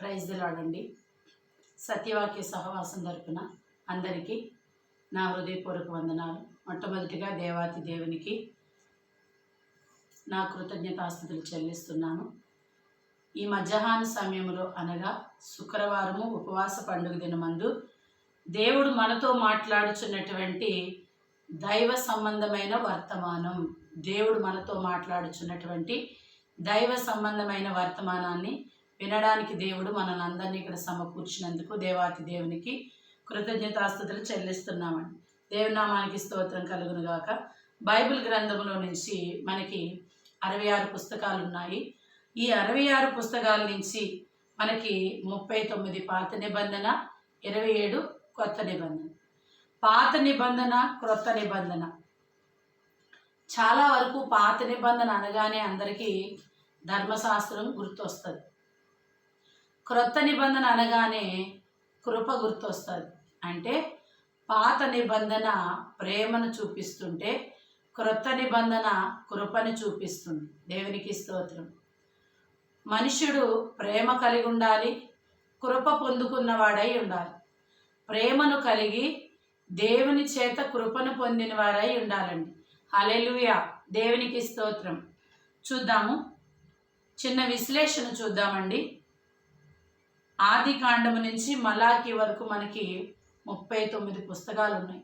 Praise the lord అండి. సత్యవాక్య సహవాసం తరపున అందరికీ నా హృదయపూర్వక వందనాలు. మొట్టమొదటిగా దేవాతి దేవునికి నా కృతజ్ఞతాస్తుతులు చెల్లిస్తున్నాను. ఈ మధ్యాహ్న సమయంలో అనగా శుక్రవారము ఉపవాస పండుగ దినమందు దేవుడు మనతో మాట్లాడుచున్నటువంటి దైవ సంబంధమైన వర్తమానం, దేవుడు మనతో మాట్లాడుచున్నటువంటి దైవ సంబంధమైన వర్తమానాన్ని వినడానికి దేవుడు మనల్ని అందరినీ ఇక్కడ సమకూర్చినందుకు దేవాతి దేవునికి కృతజ్ఞతాస్తుతులు చెల్లిస్తున్నామండి. దేవునామానికి స్తోత్రం కలుగును గాక. బైబిల్ గ్రంథంలో నుంచి మనకి 66 పుస్తకాలు ఉన్నాయి. ఈ 66 పుస్తకాల నుంచి మనకి 39 పాత నిబంధన, 27 కొత్త నిబంధన. పాత నిబంధన, క్రొత్త నిబంధన. చాలా వరకు పాత నిబంధన అనగానే అందరికీ ధర్మశాస్త్రం గుర్తొస్తుంది. క్రొత్త నిబంధన అనగానే కృప గుర్తొస్తుంది. అంటే పాత నిబంధన ప్రేమను చూపిస్తుంటే క్రొత్త నిబంధన కృపను చూపిస్తుంది. దేవునికి స్తోత్రం. మనుష్యుడు ప్రేమ కలిగి ఉండాలి, కృప పొందుకున్నవాడై ఉండాలి. ప్రేమను కలిగి దేవుని చేత కృపను పొందిన వారై ఉండాలండి. హల్లెలూయా, దేవునికి స్తోత్రం. చూద్దాము, చిన్న విశ్లేషణ చూద్దామండి. ఆది కాండము నుంచి మలాకి వరకు మనకి 39 పుస్తకాలు ఉన్నాయి.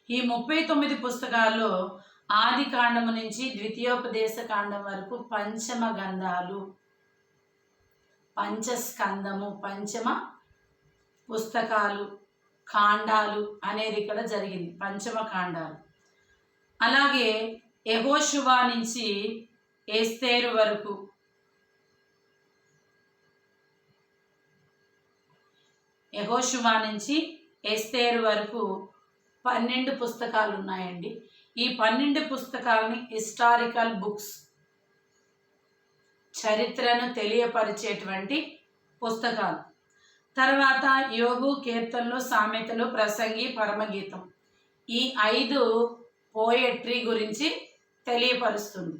ఈ 39 పుస్తకాల్లో ఆది కాండము నుంచి ద్వితీయోపదేశ కాండం వరకు పంచమ గంధాలు, పంచస్కందము, పంచమ పుస్తకాలు, కాండాలు అనేది ఇక్కడ జరిగింది. పంచమ కాండాలు. అలాగే యెహోషువ నుంచి ఎస్తేరు వరకు, యెహోషువ నుంచి ఎస్తేరు వరకు 12 పుస్తకాలు ఉన్నాయండి. ఈ 12 పుస్తకాలని హిస్టారికల్ బుక్స్, చరిత్రను తెలియపరిచేటువంటి పుస్తకాలు. తర్వాత యోగు, కీర్తనలు, సామెతలు, ప్రసంగి, పరమగీతం. ఈ 5 పోయట్రీ గురించి తెలియపరుస్తుంది.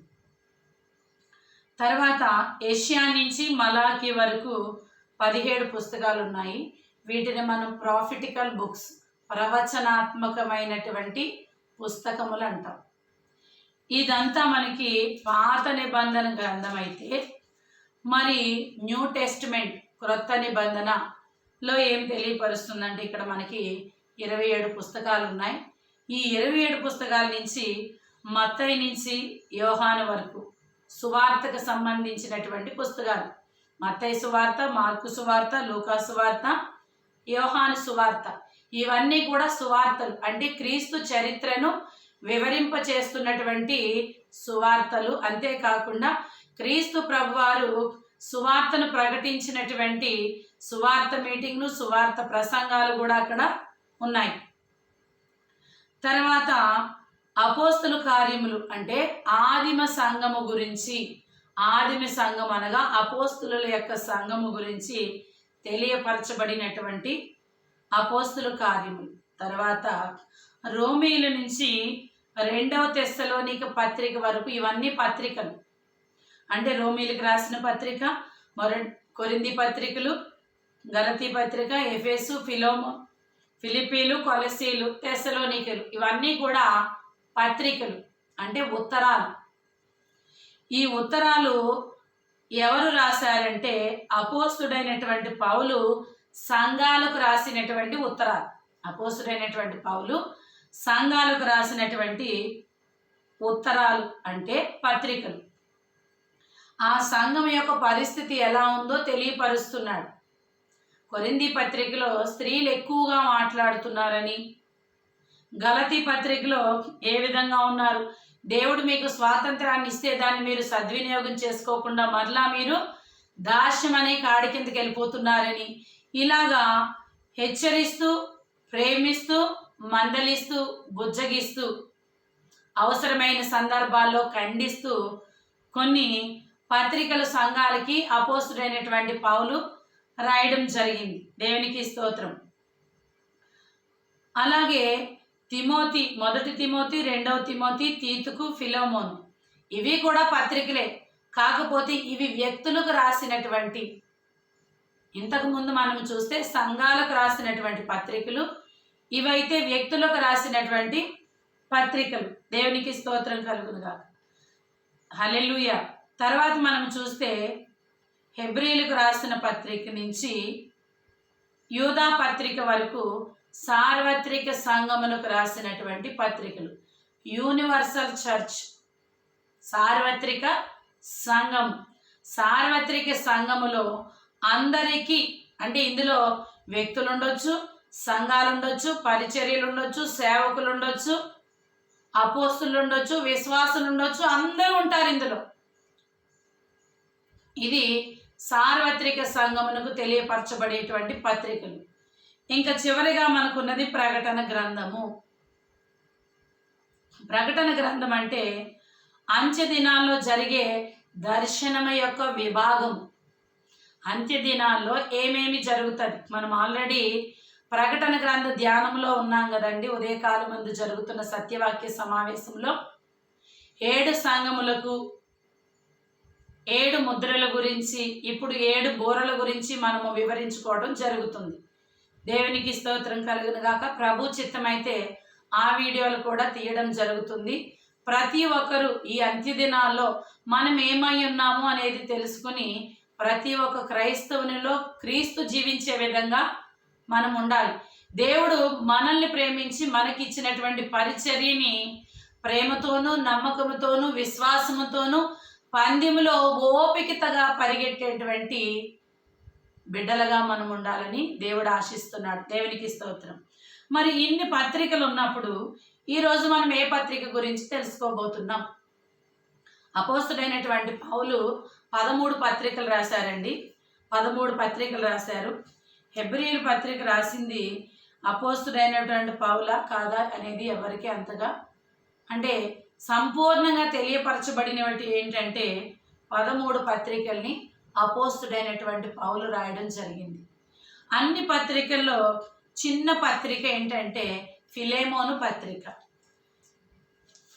తర్వాత ఏషియా నుంచి మలాకి వరకు 17 పుస్తకాలు ఉన్నాయి. వీటిని మనం ప్రాఫిటికల్ బుక్స్, ప్రవచనాత్మకమైనటువంటి పుస్తకములు అంటాం. ఇదంతా మనకి పాత నిబంధన గ్రంథం అయితే, మరి న్యూ టెస్టిమెంట్, క్రొత్త నిబంధనలో ఏం తెలియపరుస్తుందంటే ఇక్కడ మనకి 27 పుస్తకాలు ఉన్నాయి. ఈ 27 పుస్తకాల నుంచి మత్తయి నుంచి యోహాను వరకు సువార్తకు సంబంధించినటువంటి పుస్తకాలు. మత్తయి సువార్త, మార్కు సువార్త, లూకా సువార్త, యోహాను సువార్త. ఇవన్నీ కూడా సువార్తలు, అంటే క్రీస్తు చరిత్రను వివరింపచేస్తున్నటువంటి సువార్తలు. అంతేకాకుండా క్రీస్తు ప్రభువారు సువార్తను ప్రకటించినటువంటి సువార్త మీటింగ్లు, సువార్త ప్రసంగాలు కూడా అక్కడ ఉన్నాయి. తర్వాత అపోస్తలు కార్యములు, అంటే ఆదిమ సంఘము గురించి, ఆదిమ సంఘం అనగా అపోస్తుల యొక్క సంఘము గురించి తెలియపరచబడినటువంటి అపోస్తుల కార్యములు. తర్వాత రోమీల నుంచి 2వ తెస్సలోనిక పత్రిక వరకు, ఇవన్నీ పత్రికలు. అంటే రోమీలకు రాసిన పత్రిక, కొరింథీ పత్రికలు, గలతీ పత్రిక, ఎఫెసు, ఫిలిప్పీలు, కొలసీలు, తెస్సలోనికలు, ఇవన్నీ కూడా పత్రికలు, అంటే ఉత్తరాలు. ఈ ఉత్తరాలు ఎవరు రాశారంటే అపోస్తుడైనటువంటి పౌలు సంఘాలకు రాసినటువంటి ఉత్తరాలు. అపోస్తుడైనటువంటి పౌలు సంఘాలకు రాసినటువంటి ఉత్తరాలు, అంటే పత్రికలు. ఆ సంఘం యొక్క పరిస్థితి ఎలా ఉందో తెలియపరుస్తున్నాడు. కొరింథీ పత్రికలో స్త్రీలు ఎక్కువగా మాట్లాడుతున్నారని, గలతీ పత్రికలో ఏ విధంగా ఉన్నారు, దేవుడు మీకు స్వాతంత్రాన్ని ఇస్తే దాన్ని మీరు సద్వినియోగం చేసుకోకుండా మరలా మీరు దాస్యం అనే కాడి కిందకి వెళ్ళిపోతున్నారని, ఇలాగా హెచ్చరిస్తూ, ప్రేమిస్తూ, మందలిస్తూ, బుజ్జగిస్తూ, అవసరమైన సందర్భాల్లో ఖండిస్తూ కొన్ని పత్రికలు సంఘాలకి అపోస్తుడైనటువంటి పౌలు రాయడం జరిగింది. దేవునికి స్తోత్రం. అలాగే తిమోతి, 1 తిమోతి, 2వ తిమోతి, తీతుకు, ఫిలోమోను, ఇవి కూడా పత్రికలే. కాకపోతే ఇవి వ్యక్తులకు రాసినటువంటి ఇంతకు ముందు మనం చూస్తే సంఘాలకు రాసినటువంటి పత్రికలు, ఇవైతే వ్యక్తులకు రాసినటువంటి పత్రికలు. దేవునికి స్తోత్రం కలుగునుగా. హల్లెలూయా. తర్వాత మనం చూస్తే హెబ్రీలకు రాసిన పత్రిక నుంచి యూదా పత్రిక వరకు సార్వత్రిక సంఘములకు రాసినటువంటి పత్రికలు. యూనివర్సల్ చర్చ్, సార్వత్రిక సంఘం. సార్వత్రిక సంఘములో అందరికీ, అంటే ఇందులో వ్యక్తులు ఉండొచ్చు, సంఘాలు ఉండొచ్చు, పరిచర్యలు ఉండొచ్చు, సేవకులు ఉండొచ్చు, అపోస్తులు ఉండొచ్చు, విశ్వాసులు ఉండొచ్చు, అందరూ ఉంటారు ఇందులో. ఇది సార్వత్రిక సంఘమునకు తెలియపరచబడేటువంటి పత్రికలు. ఇంకా చివరిగా మనకున్నది ప్రకటన గ్రంథము. ప్రకటన గ్రంథం అంటే అంత్య దినాల్లో జరిగే దర్శనం యొక్క విభాగం. అంత్య దినాల్లో ఏమేమి జరుగుతుంది, మనం ఆల్రెడీ ప్రకటన గ్రంథ ధ్యానంలో ఉన్నాం కదండి. ఉదయకాలం ముందు జరుగుతున్న సత్యవాక్య సమావేశంలో 7 సంఘములకు 7 ముద్రల గురించి, ఇప్పుడు 7 బోరల గురించి మనము వివరించుకోవడం జరుగుతుంది. దేవునికి స్తోత్రం కలుగును గాక. ప్రభు చిత్తమైతే ఆ వీడియోలు కూడా తీయడం జరుగుతుంది. ప్రతి ఒక్కరు ఈ అంత్య దినాల్లో మనం ఏమై ఉన్నాము అనేది తెలుసుకుని ప్రతి ఒక్క క్రైస్తవునిలో క్రీస్తు జీవించే విధంగా మనం ఉండాలి. దేవుడు మనల్ని ప్రేమించి మనకిచ్చినటువంటి పరిచర్యని ప్రేమతోనూ, నమ్మకంతోనూ, విశ్వాసముతోనూ పందెములో ఓపికతగా పరిగెట్టేటువంటి బిడ్డలుగా మనం ఉండాలని దేవుడు ఆశిస్తున్నాడు. దేవునికి స్తోత్రం. మరి ఇన్ని పత్రికలు ఉన్నప్పుడు ఈరోజు మనం ఏ పత్రిక గురించి తెలుసుకోబోతున్నాం? అపోస్తుడైనటువంటి పౌలు 13 పత్రికలు రాశారండి. 13 పత్రికలు రాశారు. హెబ్రీయుల పత్రిక రాసింది అపోస్తుడైనటువంటి పౌలా కాదా అనేది ఎవరికి అంతగా అంటే సంపూర్ణంగా తెలియపరచబడినవి ఏంటంటే 13 పత్రికల్ని అపోస్తుడైనటువంటి పౌలు రాయడం జరిగింది. అన్ని పత్రికల్లో చిన్న పత్రిక ఏంటంటే ఫిలేమోను పత్రిక.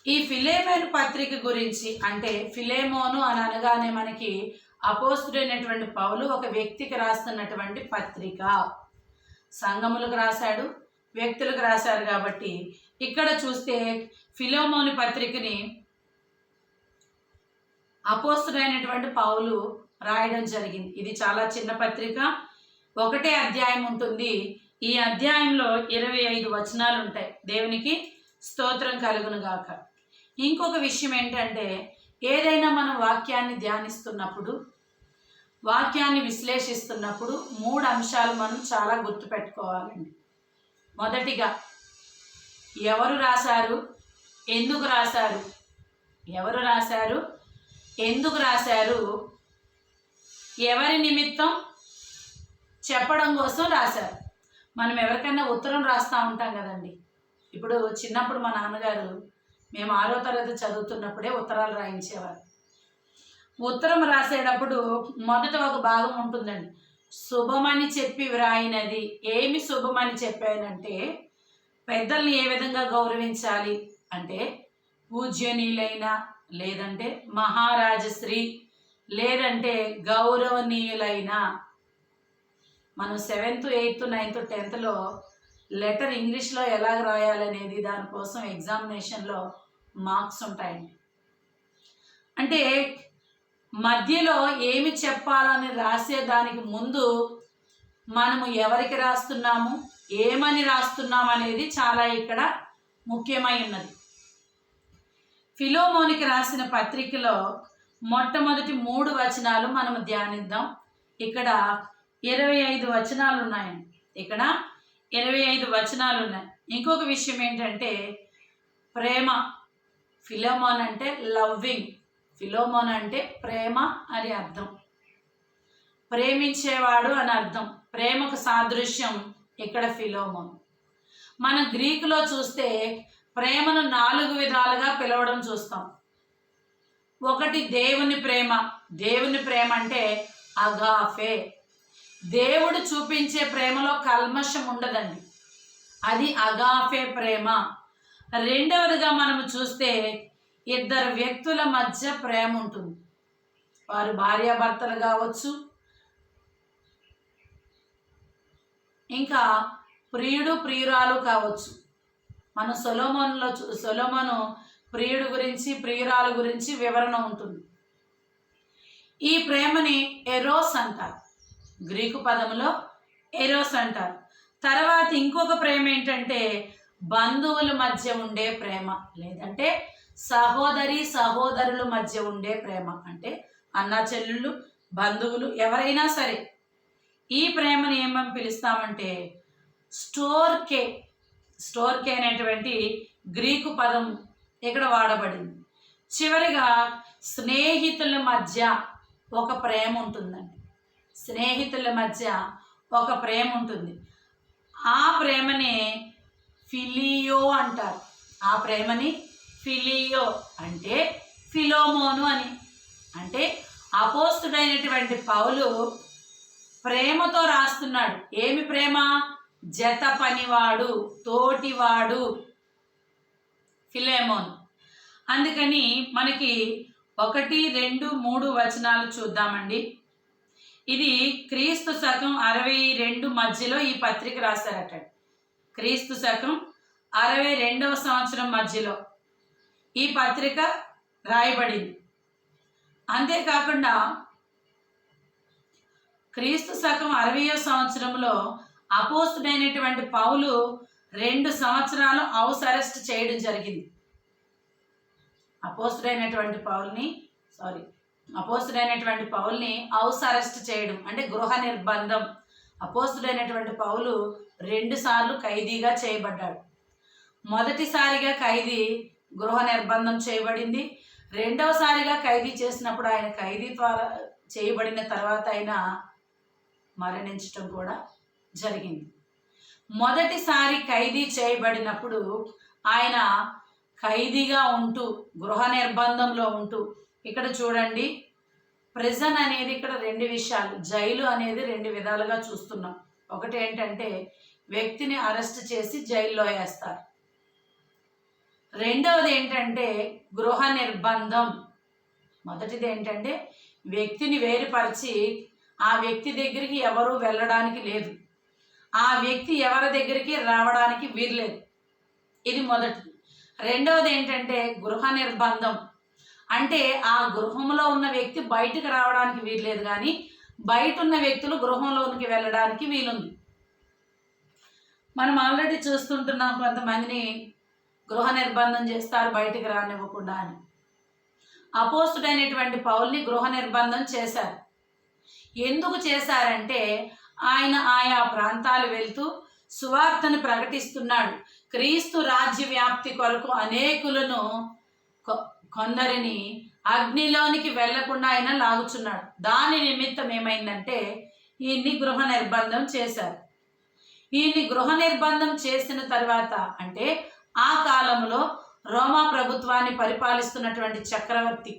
ఈ ఫిలేమోను పత్రిక గురించి, అంటే ఫిలేమోను అని అనగానే మనకి అపోస్తుడైనటువంటి పౌలు ఒక వ్యక్తికి రాస్తున్నటువంటి పత్రిక. సంఘములకు రాశాడు, వ్యక్తులకు రాశారు కాబట్టి ఇక్కడ చూస్తే ఫిలేమోను పత్రికని అపోస్తుడైనటువంటి పౌలు రాయడం జరిగింది. ఇది చాలా చిన్న పత్రిక, 1 అధ్యాయం ఉంటుంది. ఈ అధ్యాయంలో 25 వచనాలు ఉంటాయి. దేవునికి స్తోత్రం కలుగును గాక. ఇంకొక విషయం ఏంటంటే ఏదైనా మనం వాక్యాన్ని ధ్యానిస్తున్నప్పుడు, వాక్యాన్ని విశ్లేషిస్తున్నప్పుడు 3 అంశాలు మనం చాలా గుర్తుపెట్టుకోవాలండి. మొదటిగా ఎవరు రాశారు, ఎందుకు రాశారు, ఎవరు రాశారు, ఎందుకు రాశారు, ఎవరి నిమిత్తం చెప్పడం కోసం రాశారు. మనం ఎవరికైనా ఉత్తరం రాస్తూ ఉంటాం కదండి. ఇప్పుడు చిన్నప్పుడు మా నాన్నగారు మేము 6వ తరగతి చదువుతున్నప్పుడే ఉత్తరాలు రాయించేవారు. ఉత్తరం రాసేటప్పుడు మొదట ఒక భాగం ఉంటుందండి, శుభమని చెప్పి వ్రాయినది. ఏమి శుభమని చెప్పానంటే పెద్దల్ని ఏ విధంగా గౌరవించాలి అంటే పూజ్యనీయులైన, లేదంటే మహారాజశ్రీ, లేదంటే గౌరవనీయులైన. మనం 7th, 8th, 9th, 10thలో లెటర్ ఇంగ్లీష్లో ఎలా రాయాలనేది దానికోసం ఎగ్జామినేషన్లో మార్క్స్ ఉంటాయండి. అంటే మధ్యలో ఏమి చెప్పాలని రాసేదానికి ముందు మనము ఎవరికి రాస్తున్నాము, ఏమని రాస్తున్నాము అనేది చాలా ఇక్కడ ముఖ్యమై ఉన్నది. ఫిలోమోనికి రాసిన పత్రికలో మొట్టమొదటి 3 వచనాలు మనము ధ్యానిద్దాం. ఇక్కడ 25 వచనాలు ఉన్నాయండి. ఇక్కడ 25 వచనాలు ఉన్నాయి. ఇంకొక విషయం ఏంటంటే ప్రేమ. ఫిలోమోన్ అంటే లవ్వింగ్, ఫిలోమోన్ అంటే ప్రేమ అని అర్థం, ప్రేమించేవాడు అని అర్థం. ప్రేమకు సాదృశ్యం ఇక్కడ ఫిలోమోన్. మన గ్రీకులో చూస్తే ప్రేమను 4 విధాలుగా పిలవడం చూస్తాం. ఒకటి దేవుని ప్రేమ. దేవుని ప్రేమ అంటే అగాఫే. దేవుడు చూపించే ప్రేమలో కల్మషం ఉండదండి, అది అగాఫే ప్రేమ. రెండవదిగా మనము చూస్తే 2 వ్యక్తుల మధ్య ప్రేమ ఉంటుంది. వారు భార్యాభర్తలు కావచ్చు, ఇంకా ప్రియుడు ప్రియురాలు కావచ్చు. మన సొలొమోను ప్రియుడు గురించి ప్రియురాలు గురించి వివరణ ఉంటుంది. ఈ ప్రేమని ఎరోస్ అంటారు, గ్రీకు పదంలో ఎరోస్ అంటారు. తర్వాత ఇంకొక ప్రేమ ఏంటంటే బంధువుల మధ్య ఉండే ప్రేమ, లేదంటే సహోదరి సహోదరుల మధ్య ఉండే ప్రేమ. అంటే అన్న చెల్లెళ్ళు, బంధువులు ఎవరైనా సరే ఈ ప్రేమను ఏమని పిలుస్తామంటే స్టోర్కే. స్టోర్కే అనేటువంటి గ్రీకు పదం ఇక్కడ వాడబడింది. చివరిగా స్నేహితుల మధ్య ఒక ప్రేమ ఉంటుందండి. స్నేహితుల మధ్య ఒక ప్రేమ ఉంటుంది. ఆ ప్రేమని ఫిలియో అంటారు. ఆ ప్రేమని ఫిలియో అంటే ఫిలోమోను అని. అంటే అపోస్తుడైనటువంటి పౌలు ప్రేమతో రాస్తున్నాడు. ఏమి ప్రేమ? జత పనివాడు, తోటివాడు, ఫిలేమోన్. అందుకని మనకి 1, 2, 3 వచనాలు చూద్దామండి. ఇది క్రీస్తు శకం 62 మధ్యలో ఈ పత్రిక రాశారట. క్రీస్తు శకం 62వ సంవత్సరం మధ్యలో ఈ పత్రిక రాయబడింది. అంతేకాకుండా క్రీస్తు శకం 60వ సంవత్సరంలో అపోస్తుడైనటువంటి పౌలు 2 సంవత్సరాలు హౌస్ అరెస్ట్ చేయడం జరిగింది. అపోస్తుడైనటువంటి పౌల్ని హౌస్ అరెస్ట్ చేయడం అంటే గృహ నిర్బంధం. అపోస్తుడైనటువంటి పౌలు 2 సార్లు ఖైదీగా చేయబడ్డాడు. మొదటిసారిగా ఖైదీ గృహ నిర్బంధం చేయబడింది. రెండవసారిగా ఖైదీ చేసినప్పుడు ఆయన ఖైదీ ద్వారా చేయబడిన తర్వాత ఆయన మరణించటం కూడా జరిగింది. మొదటిసారి ఖైదీ చేయబడినప్పుడు ఆయన ఖైదీగా ఉంటూ గృహ నిర్బంధంలో ఉంటూ, ఇక్కడ చూడండి ప్రిజన్ అనేది ఇక్కడ 2 విషయాలు, జైలు అనేది 2 విధాలుగా చూస్తున్నాం. ఒకటి ఏంటంటే వ్యక్తిని అరెస్ట్ చేసి జైల్లో వేస్తారు. రెండవది ఏంటంటే గృహ నిర్బంధం. మొదటిది ఏంటంటే వ్యక్తిని వేరుపరిచి ఆ వ్యక్తి దగ్గరికి ఎవరు వెళ్ళడానికి లేదు, ఆ వ్యక్తి ఎవరి దగ్గరికి రావడానికి వీల్లేదు. ఇది మొదటిది. రెండవది ఏంటంటే గృహ నిర్బంధం. అంటే ఆ గృహంలో ఉన్న వ్యక్తి బయటకు రావడానికి వీల్లేదు, కానీ బయట ఉన్న వ్యక్తులు గృహంలోనికి వెళ్ళడానికి వీలుంది. మనం ఆల్రెడీ చూస్తుంటున్నాం, కొంతమందిని గృహ నిర్బంధం చేస్తారు బయటికి రానివ్వకుండా అని. అపోస్తుడైనటువంటి పౌల్ని గృహ నిర్బంధం చేశారు. ఎందుకు చేశారంటే ఆయన ఆయా ప్రాంతాలు వెళ్తూ సువార్తను ప్రకటిస్తున్నాడు. క్రీస్తు రాజ్య వ్యాప్తి కొరకు అనేకులను కొందరిని అగ్నిలోనికి వెళ్లకుండా ఆయన లాగుచున్నాడు. దాని నిమిత్తం ఏమైందంటే ఈయన్ని గృహ నిర్బంధం చేశారు. ఈయన్ని గృహ నిర్బంధం చేసిన తర్వాత అంటే ఆ కాలంలో రోమా ప్రభుత్వాన్ని పరిపాలిస్తున్నటువంటి చక్రవర్తి,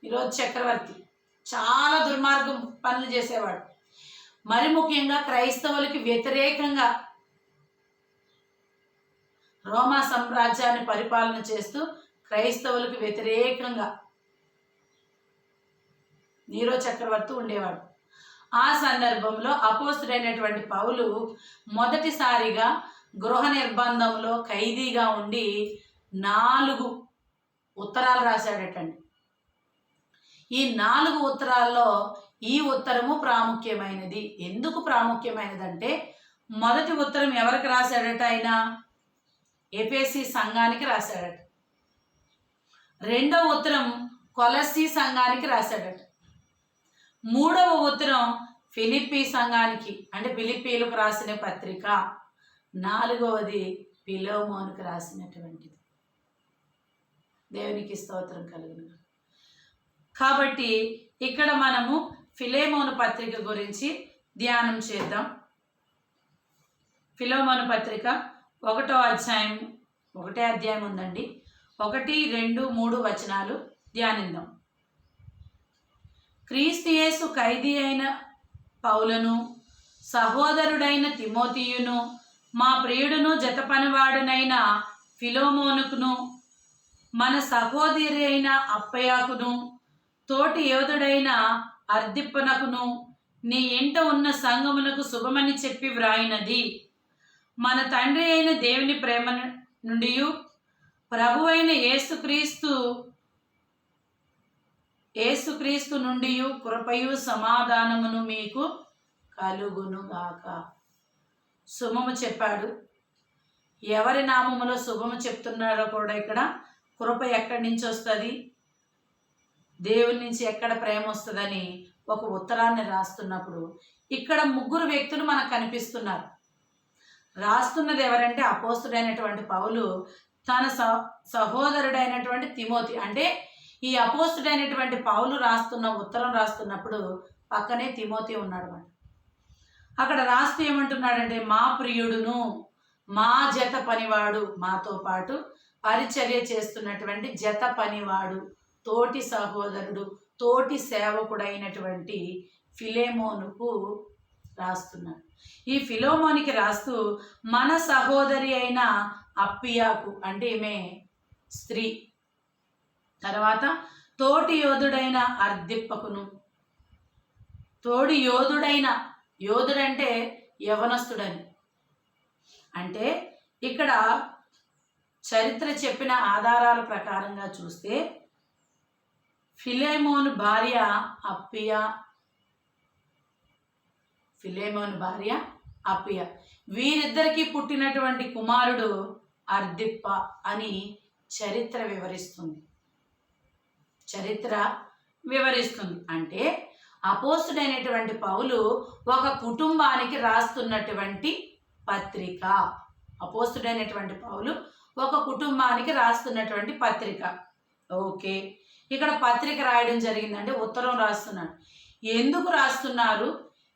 ఈరోజు చక్రవర్తి చాలా దుర్మార్గం పనులు చేసేవాడు. మరి ముఖ్యంగా క్రైస్తవులకి వ్యతిరేకంగా రోమా సామ్రాజ్యాన్ని పరిపాలన చేస్తూ క్రైస్తవులకు వ్యతిరేకంగా నీరో చక్రవర్తి ఉండేవాడు. ఆ సందర్భంలో అపోస్తుడైనటువంటి పౌలు మొదటిసారిగా గృహ నిర్బంధంలో ఖైదీగా ఉండి 4 ఉత్తరాలు రాశాడటండి. ఈ 4 ఉత్తరాల్లో ఈ ఉత్తరము ప్రాముఖ్యమైనది. ఎందుకు ప్రాముఖ్యమైనదంటే మొదటి ఉత్తరం ఎవరికి రాశాడట? ఆయన ఎఫెసీ సంఘానికి రాశాడట. రెండవ ఉత్తరం కొలస్సీ సంఘానికి రాశాడట. మూడవ ఉత్తరం ఫిలిప్పీ సంఘానికి అంటే ఫిలిప్పీలకు రాసిన పత్రిక. 4వది ఫిలోమోనుకు రాసినటువంటిది. దేవునికి స్తోత్రం కలుగును. కాబట్టి ఇక్కడ మనము ఫిలేమోను పత్రిక గురించి ధ్యానం చేద్దాం. ఫిలోమోను పత్రిక 1వ అధ్యాయం, 1వ అధ్యాయం ఉందండి. 1, 2, 3 వచనాలు ధ్యానిద్దాం. క్రీస్తు యేసు ఖైదీ అయిన పౌలను, సహోదరుడైన తిమోతియును, మా ప్రియుడును జత పనివాడునైన ఫిలోమోనుకును, మన సహోదరి అయిన అప్పయాకును, తోటి యోధుడైన అర్దిప్పనకును, నీ ఇంట ఉన్న సంఘమునకు శుభమని చెప్పి వ్రాయినది. మన తండ్రి అయిన దేవుని ప్రేమ నుండి ప్రభువైన యేసుక్రీస్తు నుండి కృపయు సమాధానమును మీకు కలుగునుగాక. శుభము చెప్పాడు. ఎవరి నామములో శుభము చెప్తున్నారో కూడా ఇక్కడ కృప ఎక్కడి నుంచి వస్తుంది, దేవుని నుంచి ఎక్కడ ప్రేమ వస్తుందని ఒక ఉత్తరాన్ని రాస్తున్నప్పుడు ఇక్కడ ముగ్గురు వ్యక్తులు మనకు కనిపిస్తున్నారు. రాస్తున్నది ఎవరంటే అపోస్తుడైనటువంటి పౌలు తన సహోదరుడైనటువంటి తిమోతి. అంటే ఈ అపోస్తుడైనటువంటి పౌలు ఉత్తరం రాస్తున్నప్పుడు పక్కనే తిమోతి ఉన్నాడు. అక్కడ రాస్తూ ఏమంటున్నాడంటే, మా ప్రియుడును మా జత పనివాడు, మాతో పాటు పరిచర్య చేస్తున్నటువంటి జత పనివాడు, తోటి సహోదరుడు, తోటి సేవకుడైనటువంటి ఫిలేమోనుకు రాస్తున్నాడు. ఈ ఫిలోమోనికి రాస్తూ మన సహోదరి అయిన అప్పియాకు, అంటే ఈమె స్త్రీ, తర్వాత తోటి యోధుడైన అర్దిప్పకును, తోడి యోధుడంటే యవనస్తుడని. అంటే ఇక్కడ చరిత్ర చెప్పిన ఆధారాల ప్రకారంగా చూస్తే ఫిలేమోను భార్య అప్పియ, వీరిద్దరికీ పుట్టినటువంటి కుమారుడు అర్దిప్ప అని చరిత్ర వివరిస్తుంది. అంటే అపోస్తుడైనటువంటి పౌలు ఒక కుటుంబానికి రాస్తున్నటువంటి పత్రిక. ఓకే, ఇక్కడ పత్రిక రాయడం జరిగిందంటే ఉత్తరం రాస్తున్నాడు. ఎందుకు రాస్తున్నారు,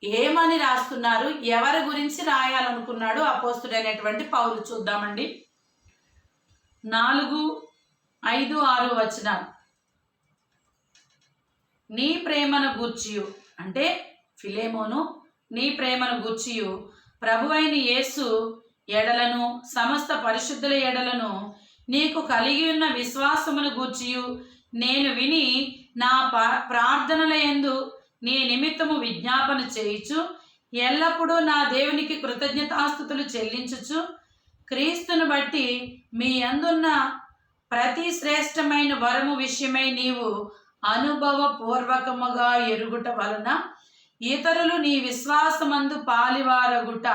ఏమని రాస్తున్నారు, ఎవరి గురించి రాయాలనుకున్నాడు అపోస్తుడైనటువంటి పౌలు చూద్దామండి. 4, 5, 6 వచనాలు. నీ ప్రేమను గూర్చియు, అంటే ఫిలేమోను నీ ప్రేమను గూర్చియు ప్రభువైన యేసు ఎడలను సమస్త పరిశుద్ధుల ఎడలను నీకు కలిగి ఉన్న విశ్వాసమును గూర్చియు నేను విని నా ప్రార్థనల యందు నీ నిమిత్తము విజ్ఞాపన చేయుచు ఎల్లప్పుడూ నా దేవునికి కృతజ్ఞతాస్తుతులు చెల్లించుచు క్రీస్తును బట్టి మీ అందున్న ప్రతి శ్రేష్టమైన వరము విషయమై నీవు అనుభవపూర్వకముగా ఎరుగుట వలన ఇతరులు నీ విశ్వాసమందు పాలివారగుట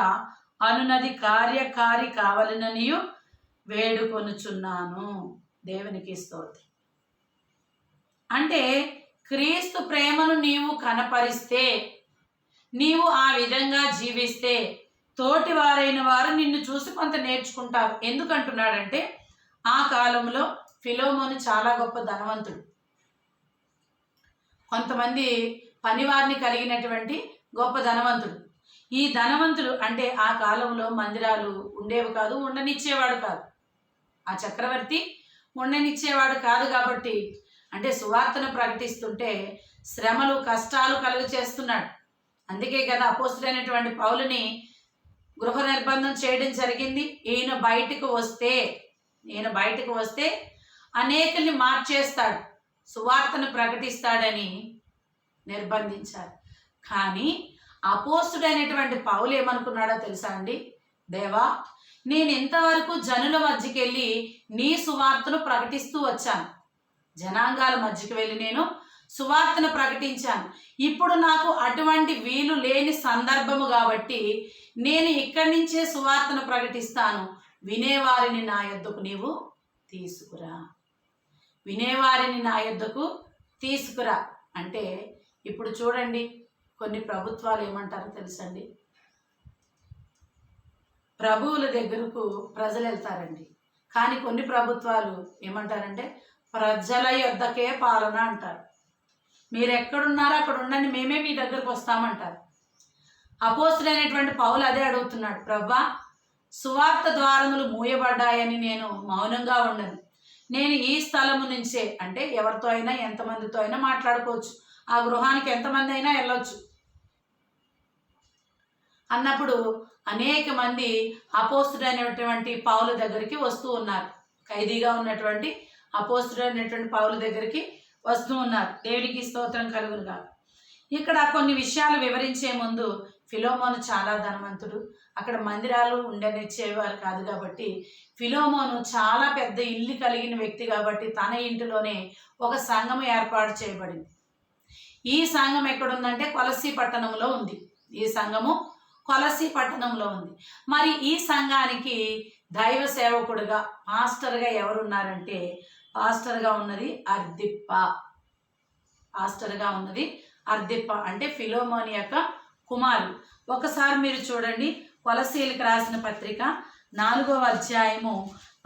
అనునది కార్యకారి కావాలననియు వేడుకొనుచున్నాను. దేవునికి స్తోత్రం. అంటే క్రీస్తు ప్రేమను నీవు కనపరిస్తే, నీవు ఆ విధంగా జీవిస్తే తోటి వారైన వారు నిన్ను చూసి కొంత నేర్చుకుంటారు. ఎందుకంటున్నాడంటే ఆ కాలంలో ఫిలోమోను చాలా గొప్ప ధనవంతుడు, కొంతమంది పనివారిని కలిగినటువంటి గొప్ప ధనవంతుడు. ఈ ధనవంతుడు అంటే ఆ కాలంలో మందిరాలు ఉండేవి కాదు, ఉండనిచ్చేవాడు కాదు. ఆ చక్రవర్తి ఉండనిచ్చేవాడు కాదు. కాబట్టి అంటే సువార్తను ప్రకటిస్తుంటే శ్రమలు కష్టాలు కలుగు చేస్తున్నాడు. అందుకే కదా అపోస్తుడైనటువంటి పౌలుని గృహ నిర్బంధం చేయడం జరిగింది. ఈయన బయటకు వస్తే అనేకుల్ని మార్చేస్తాడు, సువార్తను ప్రకటిస్తాడని నిర్బంధించారు. కానీ అపోస్తుడైనటువంటి పౌలు ఏమనుకున్నాడో తెలుసా అండి? దేవా, నేను ఇంతవరకు జనుల మధ్యకి వెళ్ళి నీ సువార్తను ప్రకటిస్తూ వచ్చాను, జనాంగాల మధ్యకి వెళ్ళి నేను సువార్తను ప్రకటించాను. ఇప్పుడు నాకు అటువంటి వీలు లేని సందర్భము కాబట్టి నేను ఇక్కడి నుంచే సువార్తను ప్రకటిస్తాను. వినేవారిని నా యొద్దకు నీవు తీసుకురా. అంటే ఇప్పుడు చూడండి, కొన్ని ప్రభుత్వాలు ఏమంటారో తెలుసండి, ప్రభువుల దగ్గరకు ప్రజలు వెళ్తారండి. కానీ కొన్ని ప్రభుత్వాలు ఏమంటారంటే ప్రజల యొద్దకే పాలన అంటారు. మీరు ఎక్కడున్నారో అక్కడ ఉండండి, మేమే మీ దగ్గరకు వస్తామంటారు. అపోస్తుడైనటువంటి పౌలు అదే అడుగుతున్నాడు, ప్రభువా, సువార్త ద్వారములు మూయబడ్డాయని నేను మౌనంగా ఉండను. నేను ఈ స్థలము నుంచే, అంటే ఎవరితో అయినా ఎంతమందితో అయినా మాట్లాడుకోవచ్చు, ఆ గృహానికి ఎంతమంది అయినా వెళ్ళొచ్చు అన్నప్పుడు అనేక మంది అపోస్తుడైనటువంటి పౌలు దగ్గరికి వస్తూ ఉన్నారు. ఖైదీగా ఉన్నటువంటి అపోస్తుడైనటువంటి పౌలు దగ్గరికి వస్తూ ఉన్నారు. దేవునికి స్తోత్రం కలుగునుగా. ఇక్కడ కొన్ని విషయాలు వివరించే ముందు ఫిలోమోను చాలా ధనవంతుడు, అక్కడ మందిరాలు ఉండనిచ్చేవారు కాదు కాబట్టి ఫిలోమోను చాలా పెద్ద ఇల్లు కలిగిన వ్యక్తి కాబట్టి తన ఇంటిలోనే ఒక సంఘం ఏర్పాటు చేయబడింది. ఈ సంఘం ఎక్కడుందంటే కొలసీ పట్టణంలో ఉంది. ఈ సంఘము కొలసీ పట్టణంలో ఉంది. మరి ఈ సంఘానికి దైవ సేవకుడుగా పాస్టర్గా ఎవరున్నారంటే పాస్టర్గా ఉన్నది అర్దిప్ప. పాస్టర్గా ఉన్నది అర్దిప్ప అంటే ఫిలోమోని యొక్క కుమారుడు. ఒకసారి మీరు చూడండి, కొలసీలకు రాసిన పత్రిక 4వ అధ్యాయము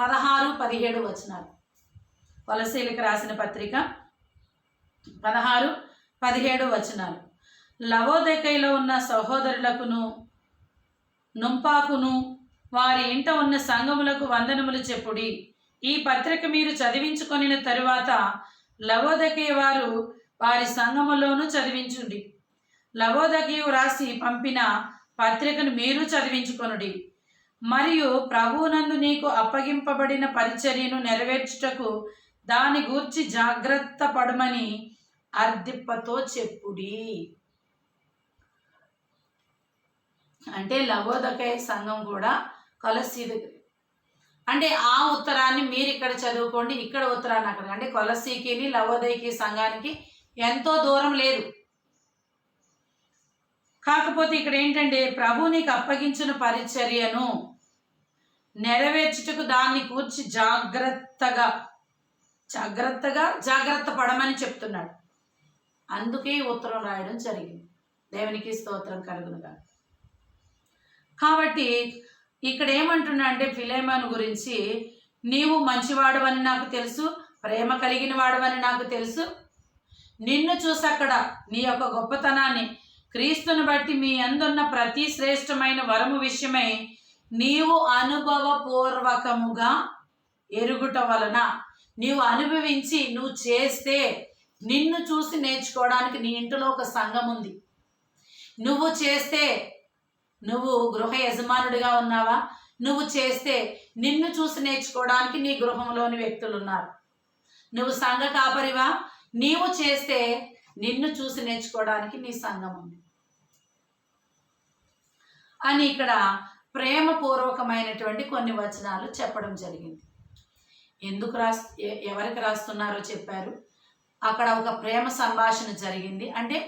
16-17 వచనాలు. కొలసీలకు రాసిన పత్రిక 16-17 వచనాలు. లవోదికయలో ఉన్న సహోదరులకును నుంపాకును వారి ఇంట ఉన్న సంఘములకు వందనములు చెప్పుడి. ఈ పత్రిక మీరు చదివించుకొనిన తరువాత లవోదికయ వారు వారి సంఘములోను చదివించుడి. లవోదికయు రాసి పంపిన పత్రికను మీరు చదివించుకొనుడి. మరియు ప్రభువునందు నీకు అప్పగింపబడిన పరిచర్యను నెరవేర్చుటకు దాని గూర్చి జాగ్రత్త పడమని అర్దిప్పతో చెప్పుడి. అంటే లవోదికయ సంఘం కూడా కొలసీ దగ్గర, అంటే ఆ ఉత్తరాన్ని మీరు ఇక్కడ చదువుకోండి, ఇక్కడ ఉత్తరాన్ని అక్కడ. అంటే కొలసీకి లవోదికయ సంఘానికి ఎంతో దూరం లేదు. కాకపోతే ఇక్కడ ఏంటంటే ప్రభు నీకు అప్పగించిన పరిచర్యను నెరవేర్చుటకు దాన్ని కూర్చి జాగ్రత్త పడమని చెప్తున్నాడు. అందుకే ఉత్తరం రాయడం జరిగింది. దేవునికి స్తోత్రం కలుగునుగా. కాబట్టి ఇక్కడ ఏమంటున్నా అంటే ఫిలోమోను గురించి, నీవు మంచివాడవని నాకు తెలుసు, ప్రేమ కలిగిన వాడవని నాకు తెలుసు. నిన్ను చూసి అక్కడ నీ యొక్క గొప్పతనాన్ని, క్రీస్తుని బట్టి మీ అందున్న ప్రతి శ్రేష్టమైన వరము విషయమై నీవు అనుభవపూర్వకముగా ఎరుగుట వలన, నీవు అనుభవించి నువ్వు చేస్తే నిన్ను చూసి నేర్చుకోవడానికి నీ ఇంటిలో ఒక సంఘం ఉంది. నువ్వు చేస్తే, నువ్వు గృహ యజమానుడిగా ఉన్నావా, నువ్వు చేస్తే నిన్ను చూసి నేర్చుకోవడానికి నీ గృహంలోని వ్యక్తులు ఉన్నారు. నువ్వు సంఘ కాపరివా, నీవు చేస్తే నిన్ను చూసి నేర్చుకోవడానికి నీ సంఘం ఉంది అని ఇక్కడ ప్రేమపూర్వకమైనటువంటి కొన్ని వచనాలు చెప్పడం జరిగింది. ఎందుకు ఎవరికి రాస్తున్నారో చెప్పారు. అక్కడ ఒక ప్రేమ సంభాషణ జరిగింది. అంటే